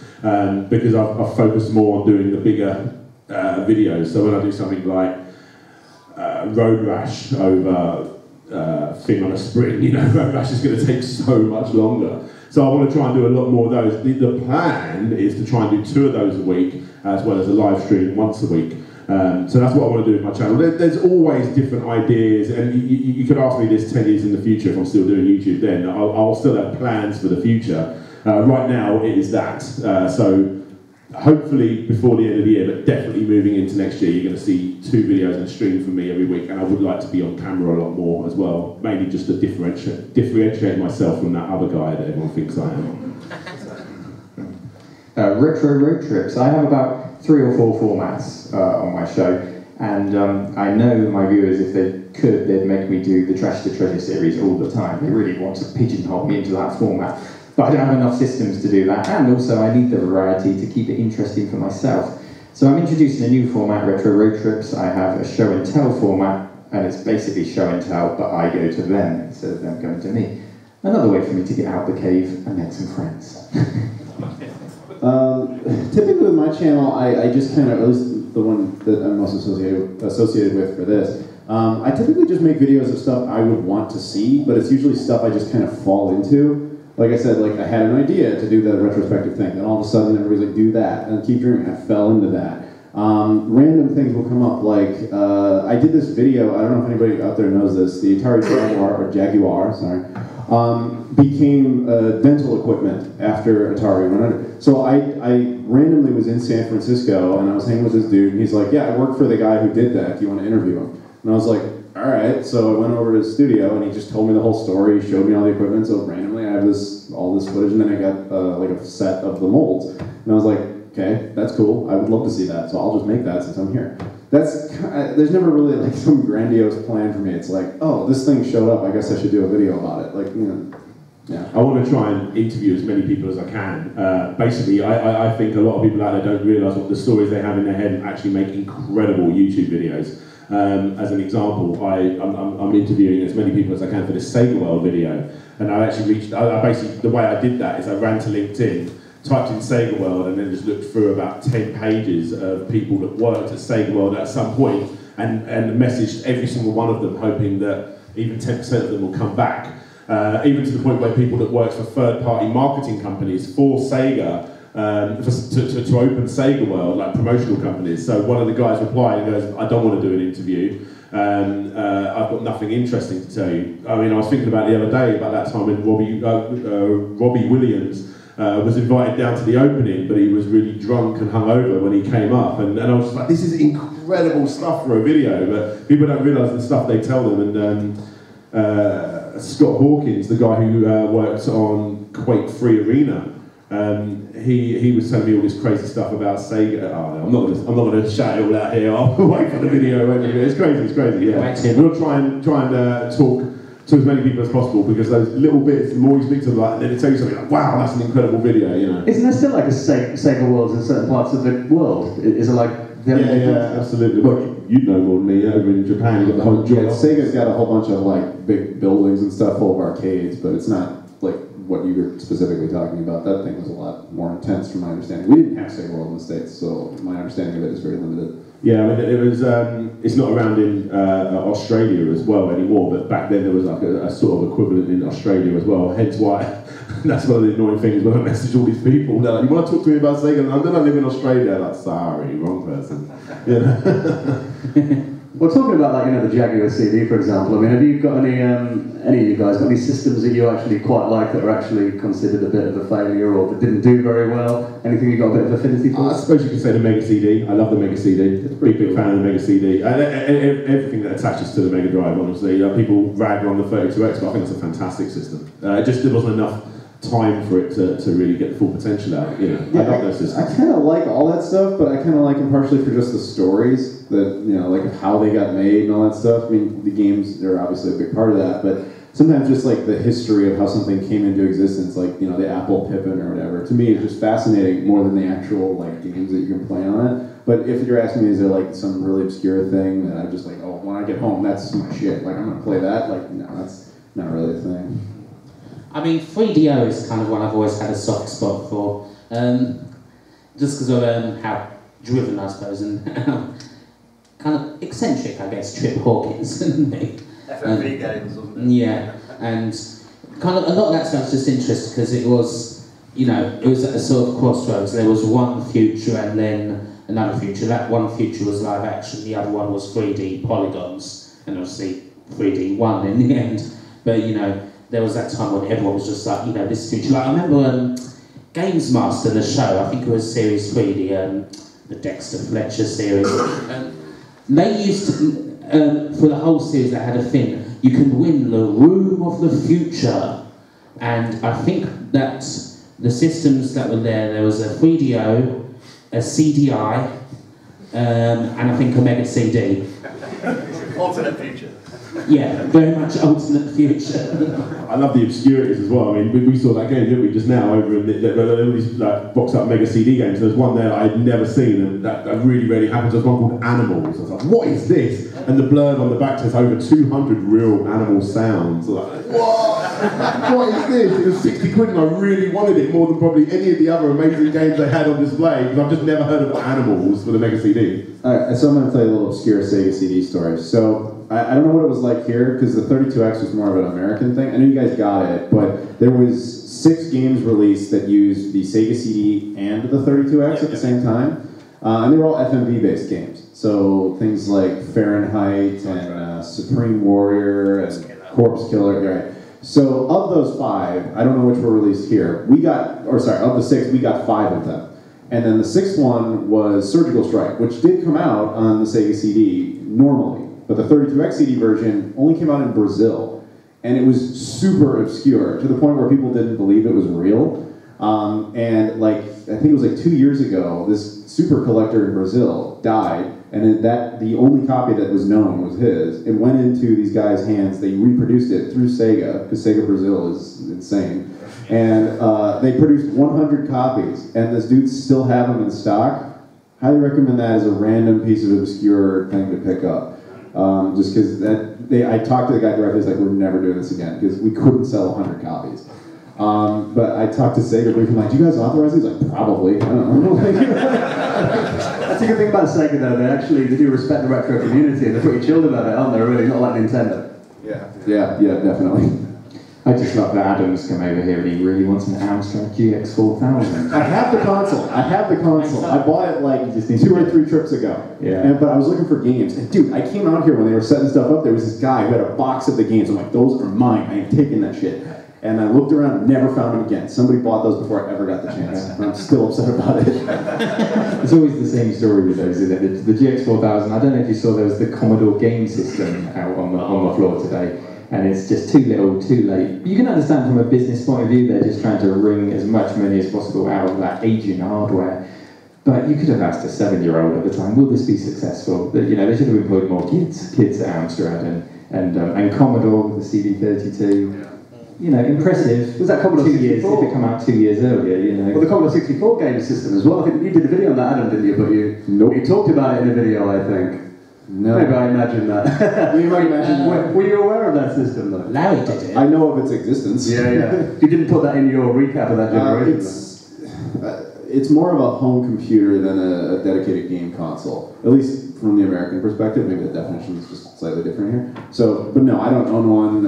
because I've focused more on doing the bigger videos. So when I do something like Road Rash over thing on a spring, Road Rash is going to take so much longer. So I want to try and do a lot more of those. The plan is to try and do 2 of those a week, as well as a live stream once a week. So that's what I want to do with my channel. There's always different ideas, and you could ask me this 10 years in the future if I'm still doing YouTube then. I'll still have plans for the future. Right now, it is that. So hopefully before the end of the year, but definitely moving into next year, you're going to see 2 videos and a stream from me every week, and I would like to be on camera a lot more as well, mainly just to differentiate myself from that other guy that everyone thinks I am. Retro road trips. I have about 3 or 4 formats on my show, and I know my viewers, if they could, they'd make me do the Trash to Treasure series all the time. They really want to pigeonhole me into that format. But I don't have enough systems to do that, and also I need the variety to keep it interesting for myself. So I'm introducing a new format, Retro Road Trips. I have a show and tell format, and it's basically show and tell, but I go to them instead of them going to me. Another way for me to get out of the cave and make some friends. Typically with my channel, I just kind of, at least the one that I'm most associated with for this, I typically just make videos of stuff I would want to see, but it's usually stuff I just kind of fall into. Like I said, like I had an idea to do the retrospective thing, then all of a sudden everybody's like, do that, and keep dreaming. I fell into that. Random things will come up, like I did this video, I don't know if anybody out there knows this, the Atari Jaguar, became dental equipment after Atari went under. So I randomly was in San Francisco, and I was hanging with this dude, and he's like, yeah, I work for the guy who did that, do you want to interview him? And I was like, all right, so I went over to his studio, and he just told me the whole story, he showed me all the equipment, so randomly I have all this footage, and then I got like a set of the molds. And I was like, okay, that's cool, I would love to see that, so I'll just make that since I'm here. There's never really like some grandiose plan for me. It's like, oh, this thing showed up, I guess I should do a video about it. Like, you know, yeah. I want to try and interview as many people as I can. Basically, I think a lot of people out there don't realise what the stories they have in their head and actually make incredible YouTube videos. As an example, I'm interviewing as many people as I can for this Sega World video, and I actually basically, the way I did that is I ran to LinkedIn, typed in Sega World, and then just looked through about 10 pages of people that worked at Sega World at some point, and messaged every single one of them, hoping that even 10% of them will come back. Even to the point where people that worked for third-party marketing companies for Sega, to open Sega World, like promotional companies. So one of the guys replied and goes, I don't want to do an interview. I've got nothing interesting to tell you. I mean, I was thinking about the other day, about that time when Robbie Williams was invited down to the opening, but he was really drunk and hungover when he came up. And I was just like, this is incredible stuff for a video, but people don't realise the stuff they tell them. And Scott Hawkins, the guy who worked on Quake 3 Arena, he was telling me all this crazy stuff about Sega. Oh, I'm not gonna shout it all out here. I'll wait for the video. It's crazy. Yeah, we'll try and talk to as many people as possible, because those little bits, the more you speak to them, like, then they tell you something like, wow, that's an incredible video, you know. Isn't there still like a Sega World in certain parts of the world? Is it like? Yeah, absolutely. Well, you'd know more than me. Over in Japan, you've got the whole. Yeah, Sega's got a whole bunch of like big buildings and stuff full of arcades, but it's not like what you were specifically talking about. That thing was a lot more intense, from my understanding. We didn't have Sega World in the States, so my understanding of it is very limited. Yeah, I mean, it was. It's not around in Australia as well anymore, but back then there was like a sort of equivalent in Australia as well. Hence why. That's one of the annoying things when I message all these people. They're like, you want to talk to me about Sega London? I live in Australia. Like, sorry, wrong person. You know? Well, talking about, like, you know, the Jaguar CD, for example. I mean, have you got any of you guys got any systems that you actually quite like that are actually considered a bit of a failure or that didn't do very well? Anything you got a bit of affinity for? I suppose you could say the Mega CD. I love the Mega CD. Big fan of the Mega CD. Everything that attaches to the Mega Drive, honestly. People rag on the 32X, but I think it's a fantastic system. There wasn't enough time for it to really get the full potential out. You know, yeah, I love those systems. I kind of like all that stuff, but I kind of like them partially for just the stories that, you know, like how they got made and all that stuff. I mean, the games are obviously a big part of that, but sometimes just like the history of how something came into existence, like, you know, the Apple Pippin or whatever, to me is just fascinating more than the actual like games that you can play on it. But if you're asking me, is there like some really obscure thing that I'm just like, oh, when I get home, that's my shit, like I'm gonna play that? Like, no, that's not really a thing. I mean, 3DO is kind of one I've always had a soft spot for, just because of how driven, I suppose, and how kind of eccentric, I guess, Trip Hawkins, isn't he? FMV games, wasn't it? Yeah, and kind of a lot of that stuff's just interesting because it was, you know, it was at a sort of crossroads. There was one future and then another future. That one future was live action, the other one was 3D polygons, and obviously 3D won in the end. But, you know, there was that time when everyone was just like, you know, this future. Like, I remember Games Master, the show, I think it was Series 3, the Dexter Fletcher series. They used to, for the whole series, they had a thing. You can win the Room of the Future. And I think that the systems that were there was a 3DO, a CDI, and I think a Mega CD. Alternate future. Yeah, very much alternate future. I love the obscurities as well. I mean, we saw that game, didn't we, just now over in all these like box up Mega CD games. There's one there that I'd never seen, and that really rarely happens. There's one called Animals. I was like, what is this? And the blurb on the back says over 200 real animal sounds. Like, what? What is this? It was 60 quid, and I really wanted it more than probably any of the other amazing games they had on display, because I've just never heard of Animals for the Mega CD. Alright, so I'm going to tell you a little obscure Sega CD story. So, I don't know what it was like here, because the 32X was more of an American thing. I know you guys got it, but there was 6 games released that used the Sega CD and the 32X at the same time. And they were all FMV-based games. So things like Fahrenheit and Supreme Warrior and Corpse Killer, right? So of those 5, I don't know which were released here, of the 6, we got 5 of them. And then the 6th one was Surgical Strike, which did come out on the Sega CD normally. But the 32X CD version only came out in Brazil. And it was super obscure, to the point where people didn't believe it was real. And like, I think it was like 2 years ago, this super collector in Brazil died, and the only copy that was known was his. It went into these guys' hands, they reproduced it through Sega, because Sega Brazil is insane. And they produced 100 copies, and this dude still have them in stock. Highly recommend that as a random piece of obscure thing to pick up. Just because I talked to the guy directly, he's like, we're never doing this again, because we couldn't sell 100 copies. But I talked to Sega briefly, like, do you guys authorize these? Like, probably, I don't know. That's a good thing about Sega though, they do respect the retro community, and they're pretty chilled about it, aren't they, really? Not like Nintendo. Yeah, definitely. I just love that Adam's come over here and he really wants an Amstrad GX4000. I have the console. I bought it like 2 or 3 trips ago. Yeah. But I was looking for games. And dude, I came out here when they were setting stuff up. There was this guy who had a box of the games. I'm like, those are mine. I ain't taking that shit. And I looked around and never found them again. Somebody bought those before I ever got the chance. And I'm still upset about it. It's always the same story with those, isn't it? The GX4000, I don't know if you saw, there was the Commodore game system out on the floor today. And it's just too little, too late. You can understand from a business point of view, they're just trying to wring as much money as possible out of that aging hardware. But you could have asked a 7-year-old at the time, will this be successful? They should have employed more kids at Amstrad and Commodore with the CD32. Impressive. Was that Commodore 2 years, 64? if it come out 2 years earlier, Well, the Commodore 64 game system as well. I think you did a video on that, Adam, didn't you? But you talked about it in a video, I think. No. Maybe I imagine that. You might imagine Were you aware of that system though? Larry did it. I know of its existence. Yeah. You didn't put that in your recap of that generation. It's more of a home computer than a dedicated game console. At least from the American perspective. Maybe the definition is just slightly different here. But no, I don't own one.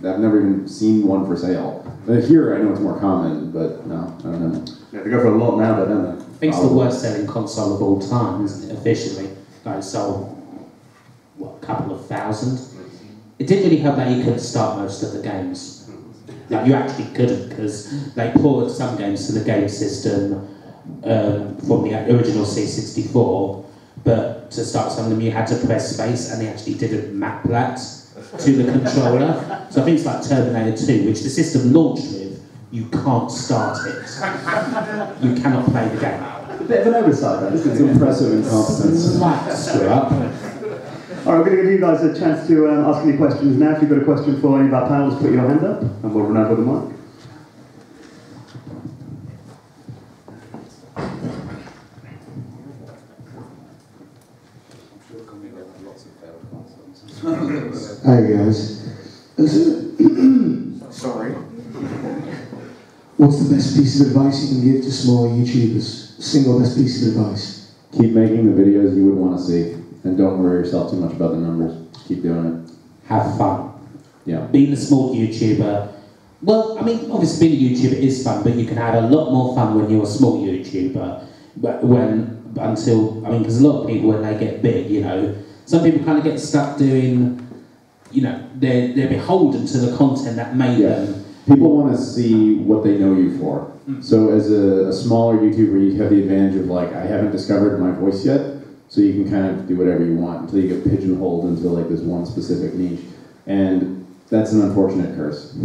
I've never even seen one for sale. Here, I know it's more common, but no, I don't know. Yeah, they go for a lot now, though, don't they? I think it's the worst selling console of all time, isn't it, officially? Like, it sold, a couple of thousand? It didn't really help that you couldn't start most of the games. Like, you actually couldn't, because they poured some games to the game system from the original C64, but to start some of them you had to press space, and they actually didn't map that to the controller. So I think it's like Terminator 2, which the system launched with, you can't start it. You cannot play the game. A bit of an oversight, though, isn't it? It's impressive incompetence. Slight screw up. All right, we're going to give you guys a chance to ask any questions now. If you've got a question for any of our panels, put your hand up, and we'll run over the mic. Hi guys. Sorry. What's the best piece of advice you can give to small YouTubers? Single best piece of advice? Keep making the videos you would want to see, and don't worry yourself too much about the numbers. Keep doing it. Have fun. Yeah. Being a small YouTuber, well, I mean, obviously being a YouTuber is fun, but you can have a lot more fun when you're a small YouTuber. Because a lot of people, when they get big, some people kind of get stuck doing, they're beholden to the content that made them people want to see what they know you for. So as a smaller YouTuber, you have the advantage of like, I haven't discovered my voice yet, so you can kind of do whatever you want until you get pigeonholed into like this one specific niche. And that's an unfortunate curse.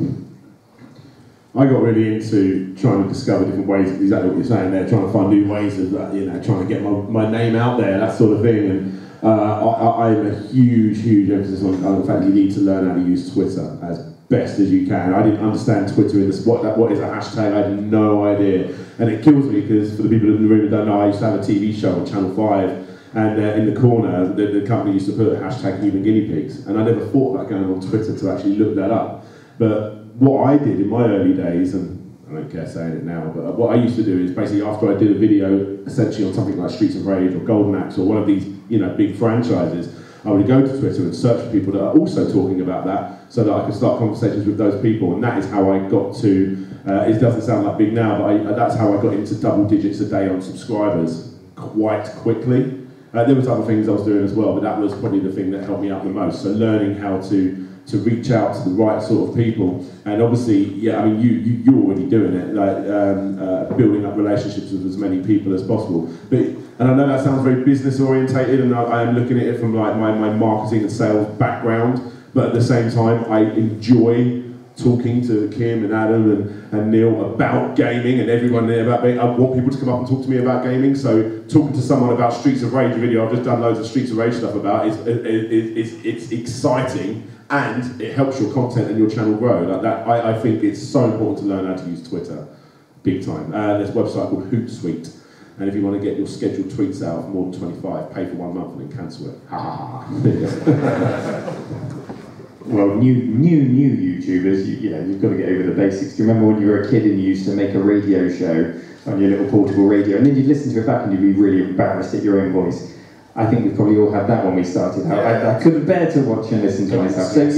I got really into trying to discover different ways, exactly what you're saying there, trying to find new ways of, trying to get my name out there, that sort of thing. And I have a huge emphasis on the fact you need to learn how to use Twitter as best as you can. I didn't understand Twitter in this, what is a hashtag, I had no idea. And it kills me because for the people in the room who don't know, I used to have a TV show on Channel 5, and in the corner, the company used to put a hashtag human guinea pigs. And I never thought about going on Twitter to actually look that up. But what I did in my early days, and I don't care saying it now, but what I used to do is basically after I did a video essentially on something like Streets of Rage or Golden Axe or one of these big franchises, I would go to Twitter and search for people that are also talking about that so that I could start conversations with those people. And that is how I got to, it doesn't sound like big now, but that's how I got into double digits a day on subscribers quite quickly. There was other things I was doing as well, but that was probably the thing that helped me out the most. So learning how to reach out to the right sort of people, and obviously, yeah, I mean, you're already doing it, like building up relationships with as many people as possible. And I know that sounds very business orientated, and I am looking at it from like my marketing and sales background, but at the same time, I enjoy talking to Kim and Adam and Neil about gaming and everyone there about gaming. I want people to come up and talk to me about gaming, so talking to someone about Streets of Rage video, I've just done loads of Streets of Rage stuff about, it's exciting, and it helps your content and your channel grow. Like that, I think it's so important to learn how to use Twitter, big time. There's a website called Hootsuite, and if you want to get your scheduled tweets out of more than 25, pay for 1 month and then cancel it. Ha ha ha. Well, new YouTubers, you've got to get over the basics. Do you remember when you were a kid and you used to make a radio show on your little portable radio, and then you'd listen to it back and you'd be really embarrassed at your own voice? I think we probably all had that when we started out. I couldn't bear to watch and listen to myself. So,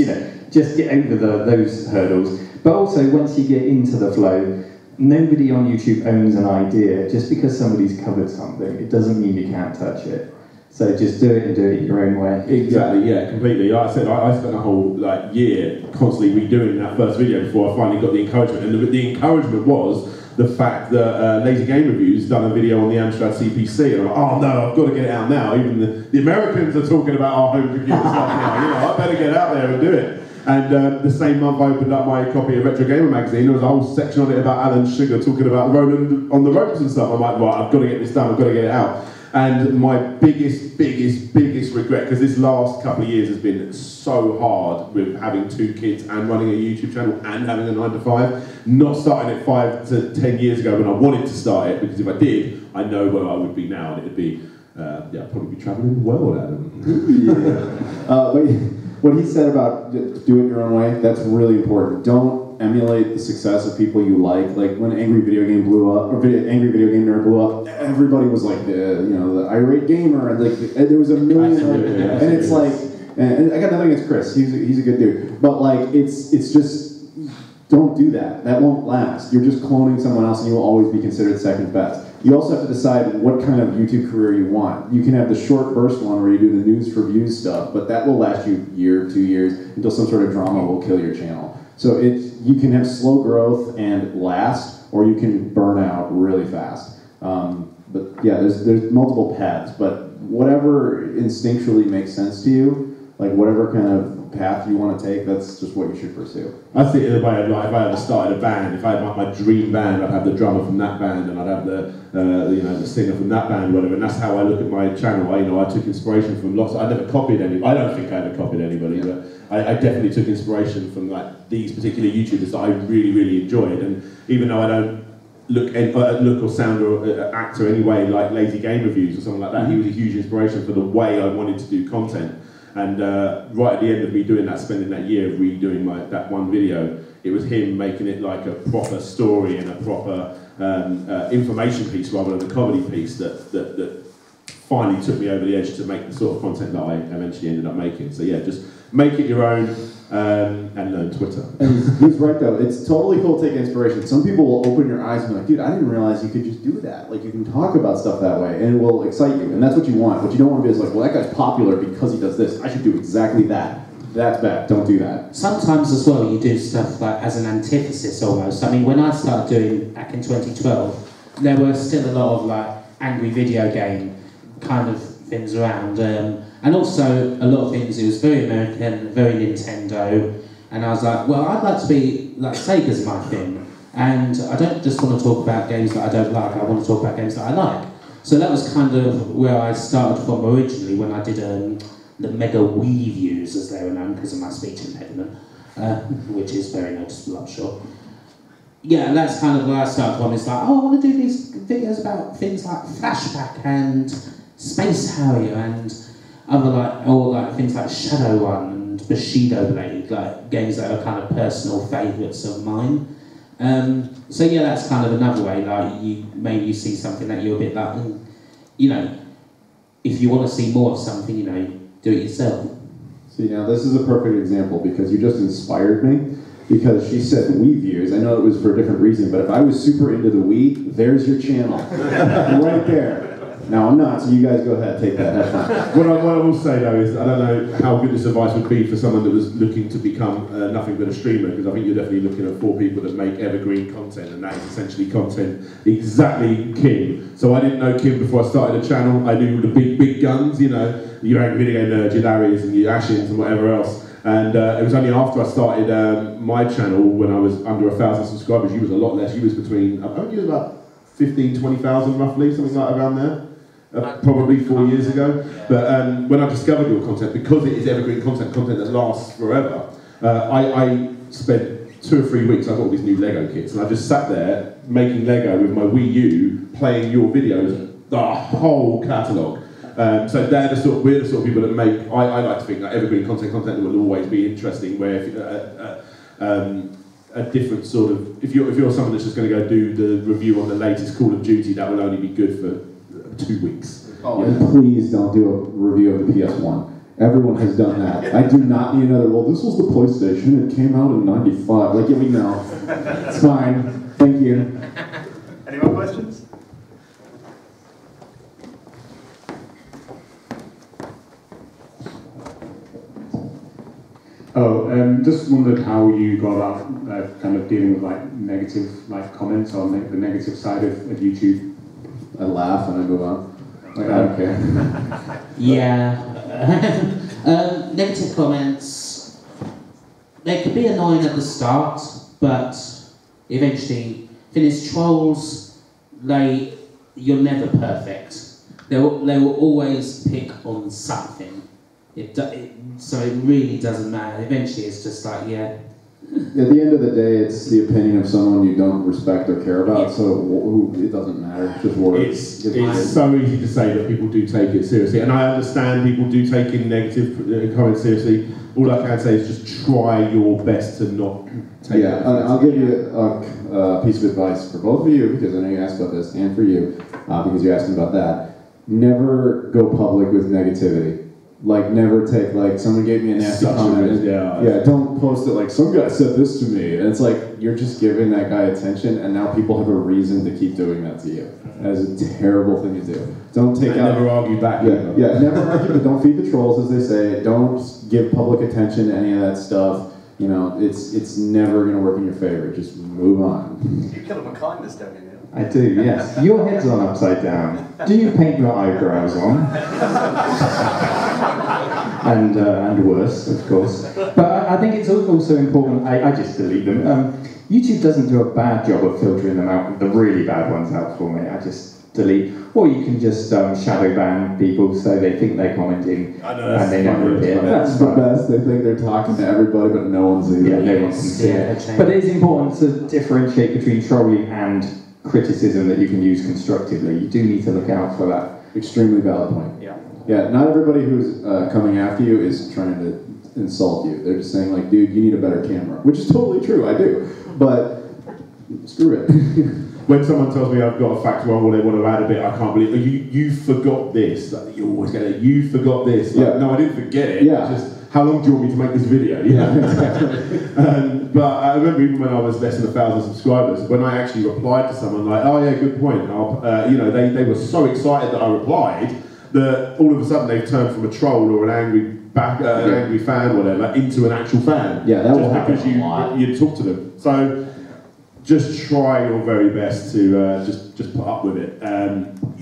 just get over those hurdles. But also, once you get into the flow, nobody on YouTube owns an idea. Just because somebody's covered something, it doesn't mean you can't touch it. So just do it and do it your own way. Exactly, yeah, completely. Like I said, I spent a whole year constantly redoing that first video before I finally got the encouragement. And the encouragement was the fact that Lazy Game Reviews done a video on the Amstrad CPC, and I'm like, oh no, I've got to get it out now. Even the Americans are talking about our home computer stuff now. I better get out there and do it. And the same month I opened up my copy of Retro Gamer magazine. There was a whole section on it about Alan Sugar talking about Roland on the ropes and stuff. I'm like, right, I've got to get this done. I've got to get it out. And my biggest regret, because this last couple of years has been so hard with having 2 kids and running a YouTube channel and having a 9 to 5, not starting it 5 to 10 years ago when I wanted to start it, because if I did, I know where I would be now, and it'd be, I'd probably be travelling the world, Adam. What he said about do it your own way, that's really important. Don't emulate the success of people you like. Like when Angry Video Game blew up, or Angry Video Game Nerd blew up, everybody was like the irate gamer, and like there was a million, and it's like, and I got nothing against Chris. He's a good dude, but like it's just don't do that. That won't last. You're just cloning someone else, and you will always be considered second best. You also have to decide what kind of YouTube career you want. You can have the short burst one where you do the news for views stuff, but that will last you a year, 2 years, until some sort of drama will kill your channel. So you can have slow growth and last, or you can burn out really fast. But yeah, there's multiple paths, but whatever instinctually makes sense to you, like whatever kind of path you want to take, that's just what you should pursue. I think in a way, like if I ever started a band, if I had my dream band, I'd have the drummer from that band, and I'd have the singer from that band, whatever. And that's how I look at my channel. I took inspiration from lots. I never copied any. I don't think I ever copied anybody, but I definitely took inspiration from like these particular YouTubers that I really enjoyed. And even though I don't look or sound or act or any way like Lazy Game Reviews or something like that, he was a huge inspiration for the way I wanted to do content. And right at the end of me doing that, spending that year of redoing that one video, it was him making it like a proper story and a proper information piece rather than a comedy piece that finally took me over the edge to make the sort of content that I eventually ended up making. So yeah, just make it your own and learn Twitter. And he's right though, it's totally cool to take inspiration. Some people will open your eyes and be like, dude, I didn't realize you could just do that. Like you can talk about stuff that way and it will excite you. And that's what you want. What you don't want to be is like, well, that guy's popular because he does this. I should do exactly that. that's bad. Don't do that. Sometimes as well you do stuff like as an antithesis almost. I mean, when I started doing back in 2012, there were still a lot of like angry video game kind of things around, and also a lot of things. It was very American, very Nintendo, and I was like, well, I'd like to be like Sega's my thing, and I don't just want to talk about games that I don't like. I want to talk about games that I like. So that was kind of where I started from originally when I did the Mega Wii views, as they were known, because of my speech impediment, which is very noticeable, I'm sure. Yeah, and that's kind of where I started from. It's like, oh, I want to do these videos about things like Flashback and Space Harrier and other like things like Shadowrun and Bushido Blade, like games that are kind of personal favourites of mine. So yeah, that's kind of another way. Like you see something that you're a bit like, you know, if you want to see more of something, you know, do it yourself. See, now this is a perfect example because you just inspired me. Because she said Wii views. I know it was for a different reason, but if I was super into the Wii, there's your channel. Right there. Now I'm not, so you guys go ahead, take that. That's fine. What I will say though is, I don't know how good this advice would be for someone that was looking to become nothing but a streamer, because I think you're definitely looking at 4 people that make evergreen content, and that is essentially content exactly Kim. So I didn't know Kim before I started a channel. I knew the big guns, you know, your video nerds, your Larrys and your Ashins and whatever else. And it was only after I started my channel, when I was under 1,000 subscribers. You was a lot less. You was between, I think you was about 15, 20,000 roughly, something like around there. Probably 4 years ago. But when I discovered your content, because it is evergreen content that lasts forever, I spent 2 or 3 weeks. I got all these new Lego kits, and I just sat there making Lego with my Wii U, playing your videos, the whole catalogue. So we're the sort of people that make. I like to think that evergreen content that will always be interesting. Where if, a different sort of, if you're someone that's just going to go do the review on the latest Call of Duty, that will only be good for 2 weeks. Oh, and please don't do a review of the PS1. Everyone has done that. I do not need another. Well, this was the PlayStation. It came out in '95. Like, yeah, we know. It's fine. Thank you. Any more questions? Just wondered how you go about kind of dealing with like negative comments or the negative side of YouTube. I laugh and I move on. Like, I don't care. Yeah. Negative comments, they could be annoying at the start, but eventually, finish trolls, you're never perfect. They will always pick on something. So it really doesn't matter. Eventually it's just like, yeah. At the end of the day, it's the opinion of someone you don't respect or care about, so it doesn't matter. It's just words. It's so easy to say that people do take it seriously, and I understand people do take in negative comments seriously. All I can say is just try your best to not take it. Yeah, I'll give you a piece of advice for both of you, because I know you asked about this, and for you, because you're asking about that. Never go public with negativity. Like, never take, like, someone gave me a nasty comment. Yeah, don't post it like, some guy said this to me. And it's like, you're just giving that guy attention, and now people have a reason to keep doing that to you. That is a terrible thing to do. Don't take out... never argue back. Yeah, never argue, but don't feed the trolls, as they say. Don't give public attention to any of that stuff. You know, it's never going to work in your favor. Just move on. You kill them with kindness, don't you, Neil? I do, yes. Your head's on upside down. Do you paint your eyebrows on? and worse, of course. But I think it's also important, I just delete them. YouTube doesn't do a bad job of filtering them out, the really bad ones out for me. I just delete. Or you can just shadow ban people so they think they're commenting and they never appear. That's the best. They think they're talking to everybody, but no one's even. Yeah, no one can see it. But it is important to differentiate between trolling and criticism that you can use constructively. You do need to look out for that. Extremely valid point. Yeah, not everybody who's coming after you is trying to insult you. They're just saying, like, dude, you need a better camera. Which is totally true, I do. But, screw it. When someone tells me I've got a fact wrong or they want to add a bit, I can't believe it. You forgot this. Like, you always get it. You forgot this. Like, no, I didn't forget it. Yeah. It's just, how long do you want me to make this video? Yeah, exactly. But I remember even when I was less than 1,000 subscribers, when I actually replied to someone like, oh yeah, good point. You know, they were so excited that I replied. that all of a sudden they've turned from a troll or an angry angry fan, whatever, into an actual fan. Yeah, that will happen because you talk to them. So just try your very best to just put up with it.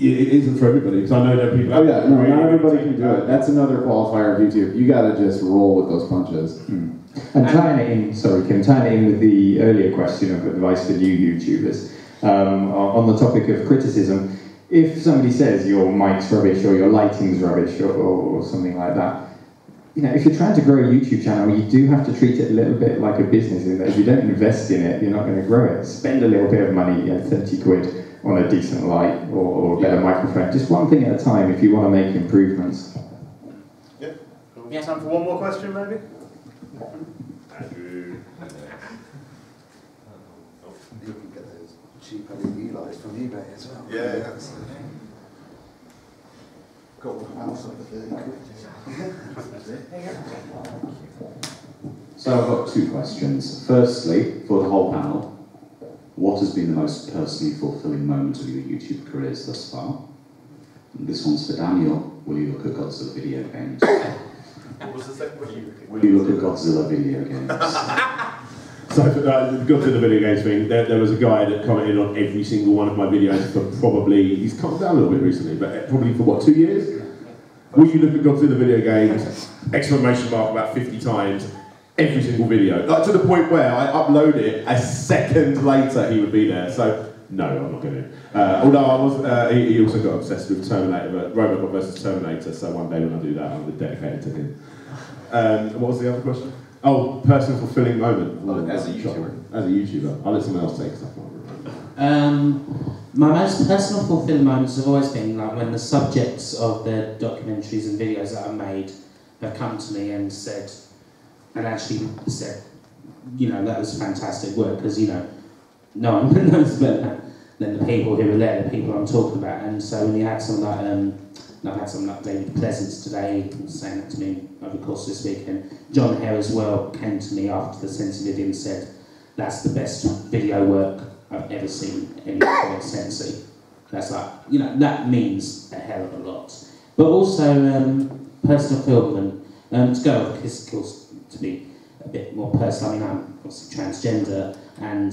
It isn't for everybody, because I know there are people. Oh yeah, no, not everybody can do it. That's another qualifier of YouTube. You got to just roll with those punches. And tying it in, sorry Kim, tying it in with the earlier question of advice for new YouTubers, on the topic of criticism, if somebody says your mic's rubbish or your lighting's rubbish or something like that, you know, if you're trying to grow a YouTube channel, you do have to treat it a little bit like a business, in that if you don't invest in it, you're not going to grow it. Spend a little bit of money, 30 quid on a decent light or a better microphone. Just one thing at a time if you want to make improvements. Yeah. Time for one more question, maybe? Andrew. You can get those cheap LED lights from eBay as well. Yeah. Got one house over 30 quid. So I've got two questions. Firstly, for the whole panel, what has been the most personally fulfilling moment of your YouTube careers thus far? And this one's for Daniel. Will you look at Godzilla video games? What was the second question? Will you look at Godzilla video games? So the Godzilla video games thing, there was a guy that commented on every single one of my videos for probably, he's calmed down a little bit recently, but probably for what, 2 years? Will you look at Godzilla video games? Exclamation mark about 50 times, every single video. Like to the point where I upload it, a second later he would be there. So no, I'm not going to. Although I was, he also got obsessed with Terminator, Robocop versus Terminator, so one day when I do that, I'll be dedicated to him. What was the other question? Oh, personal fulfilling moment. As a YouTuber. As a YouTuber. I'll let someone else take stuff. My most personal fulfilling moments have always been like when the subjects of the documentaries and videos that I've made have come to me and said, you know, that was fantastic work, because, you know, no one knows better than the people who were there, the people I'm talking about. And so when you had some like, I've had some like David Pleasance today saying that to me over the course of this weekend. John Hare as well came to me after the Sensi video and said, that's the best video work I've ever seen in Sensi. That's like, you know, that means a hell of a lot. But also personal fulfillment. To go off, of course, to be a bit more personal, I mean, I'm obviously transgender, and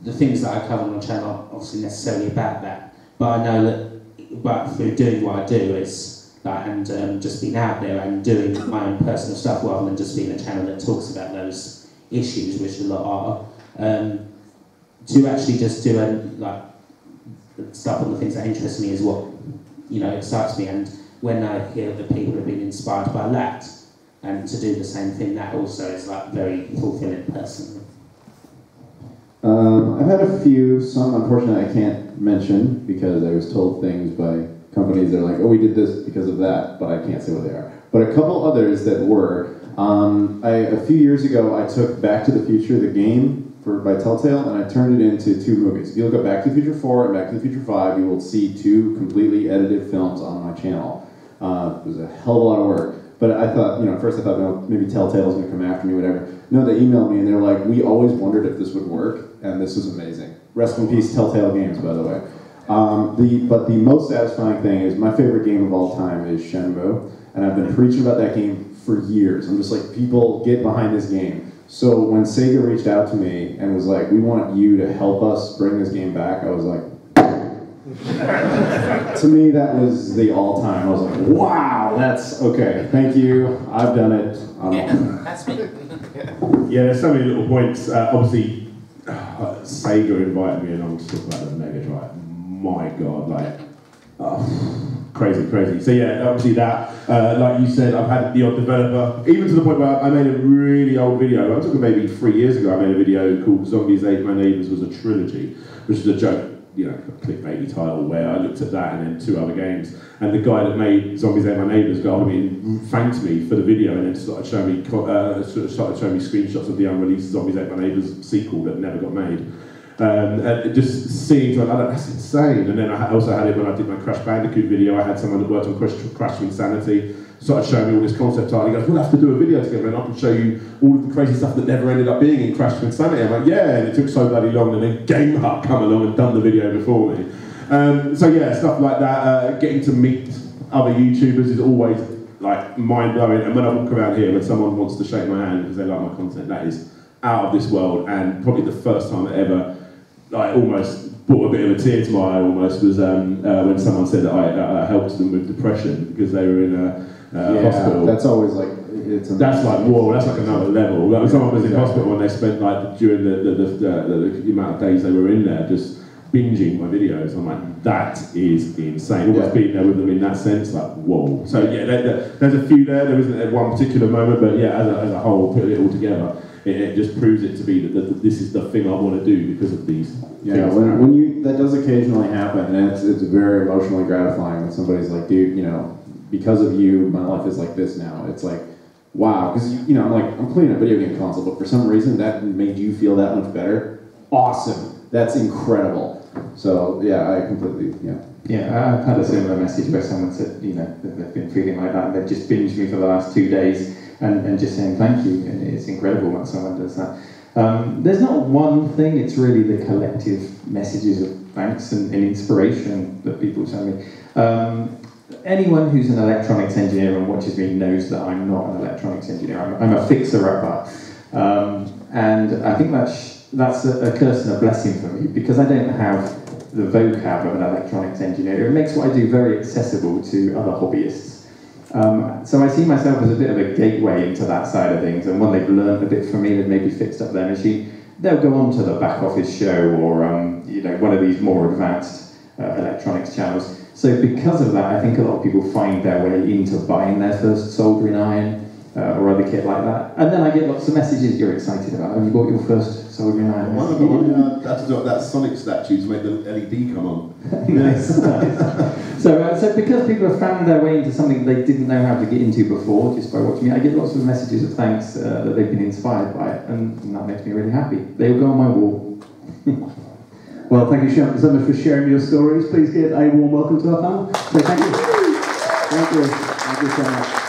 the things that I cover on my channel aren't obviously necessarily about that. But I know that, but through doing what I do, it's like, and just being out there and doing my own personal stuff rather than just being a channel that talks about those issues, which a lot are, to actually just do like stuff on the things that interest me is what, you know, excites me. And when I hear that people have been inspired by that, and to do the same thing, that also is like very fulfilling personally. I've had a few, some unfortunately I can't mention because I was told things by companies that are like, oh, we did this because of that, but I can't say what they are. But a couple others that were, a few years ago I took Back to the Future, the game, by Telltale, and I turned it into 2 movies. If you look at Back to the Future 4 and Back to the Future 5, you will see 2 completely edited films on my channel. It was a hell of a lot of work. But I thought, you know, at first I thought, no, maybe Telltale's going to come after me, whatever. No, they emailed me and they were like, we always wondered if this would work, and this was amazing. Rest in peace, Telltale Games, by the way. But the most satisfying thing is my favorite game of all time is Shenmue, and I've been preaching about that game for years. I'm just like, people, get behind this game. So when Sega reached out to me and was like, we want you to help us bring this game back, I was like, to me, that was the all-time. I was like, wow, that's okay. Thank you. I've done it. That's me. Yeah, there's so many little points. Obviously, Sega invited me along to talk about the Mega Drive. My God, like, crazy. So yeah, obviously that, like you said, I've had the odd developer, even to the point where I made a really old video. I'm talking maybe 3 years ago. I made a video called Zombies Ate My Neighbors Was a Trilogy, which is a joke, you know, a clickbaity title where I looked at that and then 2 other games. And the guy that made Zombies Ate My Neighbors got on me and thanked me for the video, and then started showing me screenshots of the unreleased Zombies Ate My Neighbors sequel that never got made. And just seeing, that's insane. And then I also had it when I did my Crash Bandicoot video. I had someone that worked on Crash to Insanity, started showing me all this concept art. He goes, we'll have to do a video together and I can show you all of the crazy stuff that never ended up being in Crash to Insanity. I'm like, yeah, and it took so bloody long, and then Game Hut come along and done the video before me. So yeah, stuff like that, getting to meet other YouTubers is always like mind blowing. And when I walk around here, when someone wants to shake my hand because they like my content, that is out of this world. And probably the first time I ever like almost brought a bit of a tear to my eye almost was when someone said that I helped them with depression because they were in a hospital. That's always like that's like whoa, that's like another level. Like, someone was in hospital and they spent like during the amount of days they were in there just binging my videos. I'm like, that is insane. Almost being there with them in that sense, like whoa. So yeah, there's a few there. There isn't one particular moment, but yeah, as a whole, put it all together, it just proves it to be that this is the thing I want to do because of these. Yeah, when you that does occasionally happen, and it's very emotionally gratifying when somebody's like, dude, you know, because of you, my life is like this now. It's like, wow, because you know, I'm playing a video game console, but for some reason that made you feel that much better. Awesome, that's incredible. So yeah, I completely Yeah, I've had a similar message where someone said, you know, that they've been feeling like that, and they've just binged me for the last 2 days, and just saying thank you, and it's incredible when someone does that. There's not one thing, it's really the collective messages of thanks and inspiration that people tell me. Anyone who's an electronics engineer and watches me knows that I'm not an electronics engineer, I'm a fixer-upper. And I think that's a curse and a blessing for me, because I don't have the vocab of an electronics engineer. It makes what I do very accessible to other hobbyists. So I see myself as a bit of a gateway into that side of things, and when they've learned a bit from me, they've maybe fixed up their machine, they'll go on to the back office show or you know, one of these more advanced electronics channels. So because of that, I think a lot of people find their way into buying their first soldering iron or other kit like that. And then I get lots of messages you're excited about. Have you bought your first soldering iron? One of them, that's that Sonic statue to make the LED come on. Nice. So because people have found their way into something they didn't know how to get into before, just by watching me, I get lots of messages of thanks that they've been inspired by it, and that makes me really happy. They will go on my wall. Well, thank you so much for sharing your stories. Please give a warm welcome to our panel. So thank you. Thank you. Thank you so much.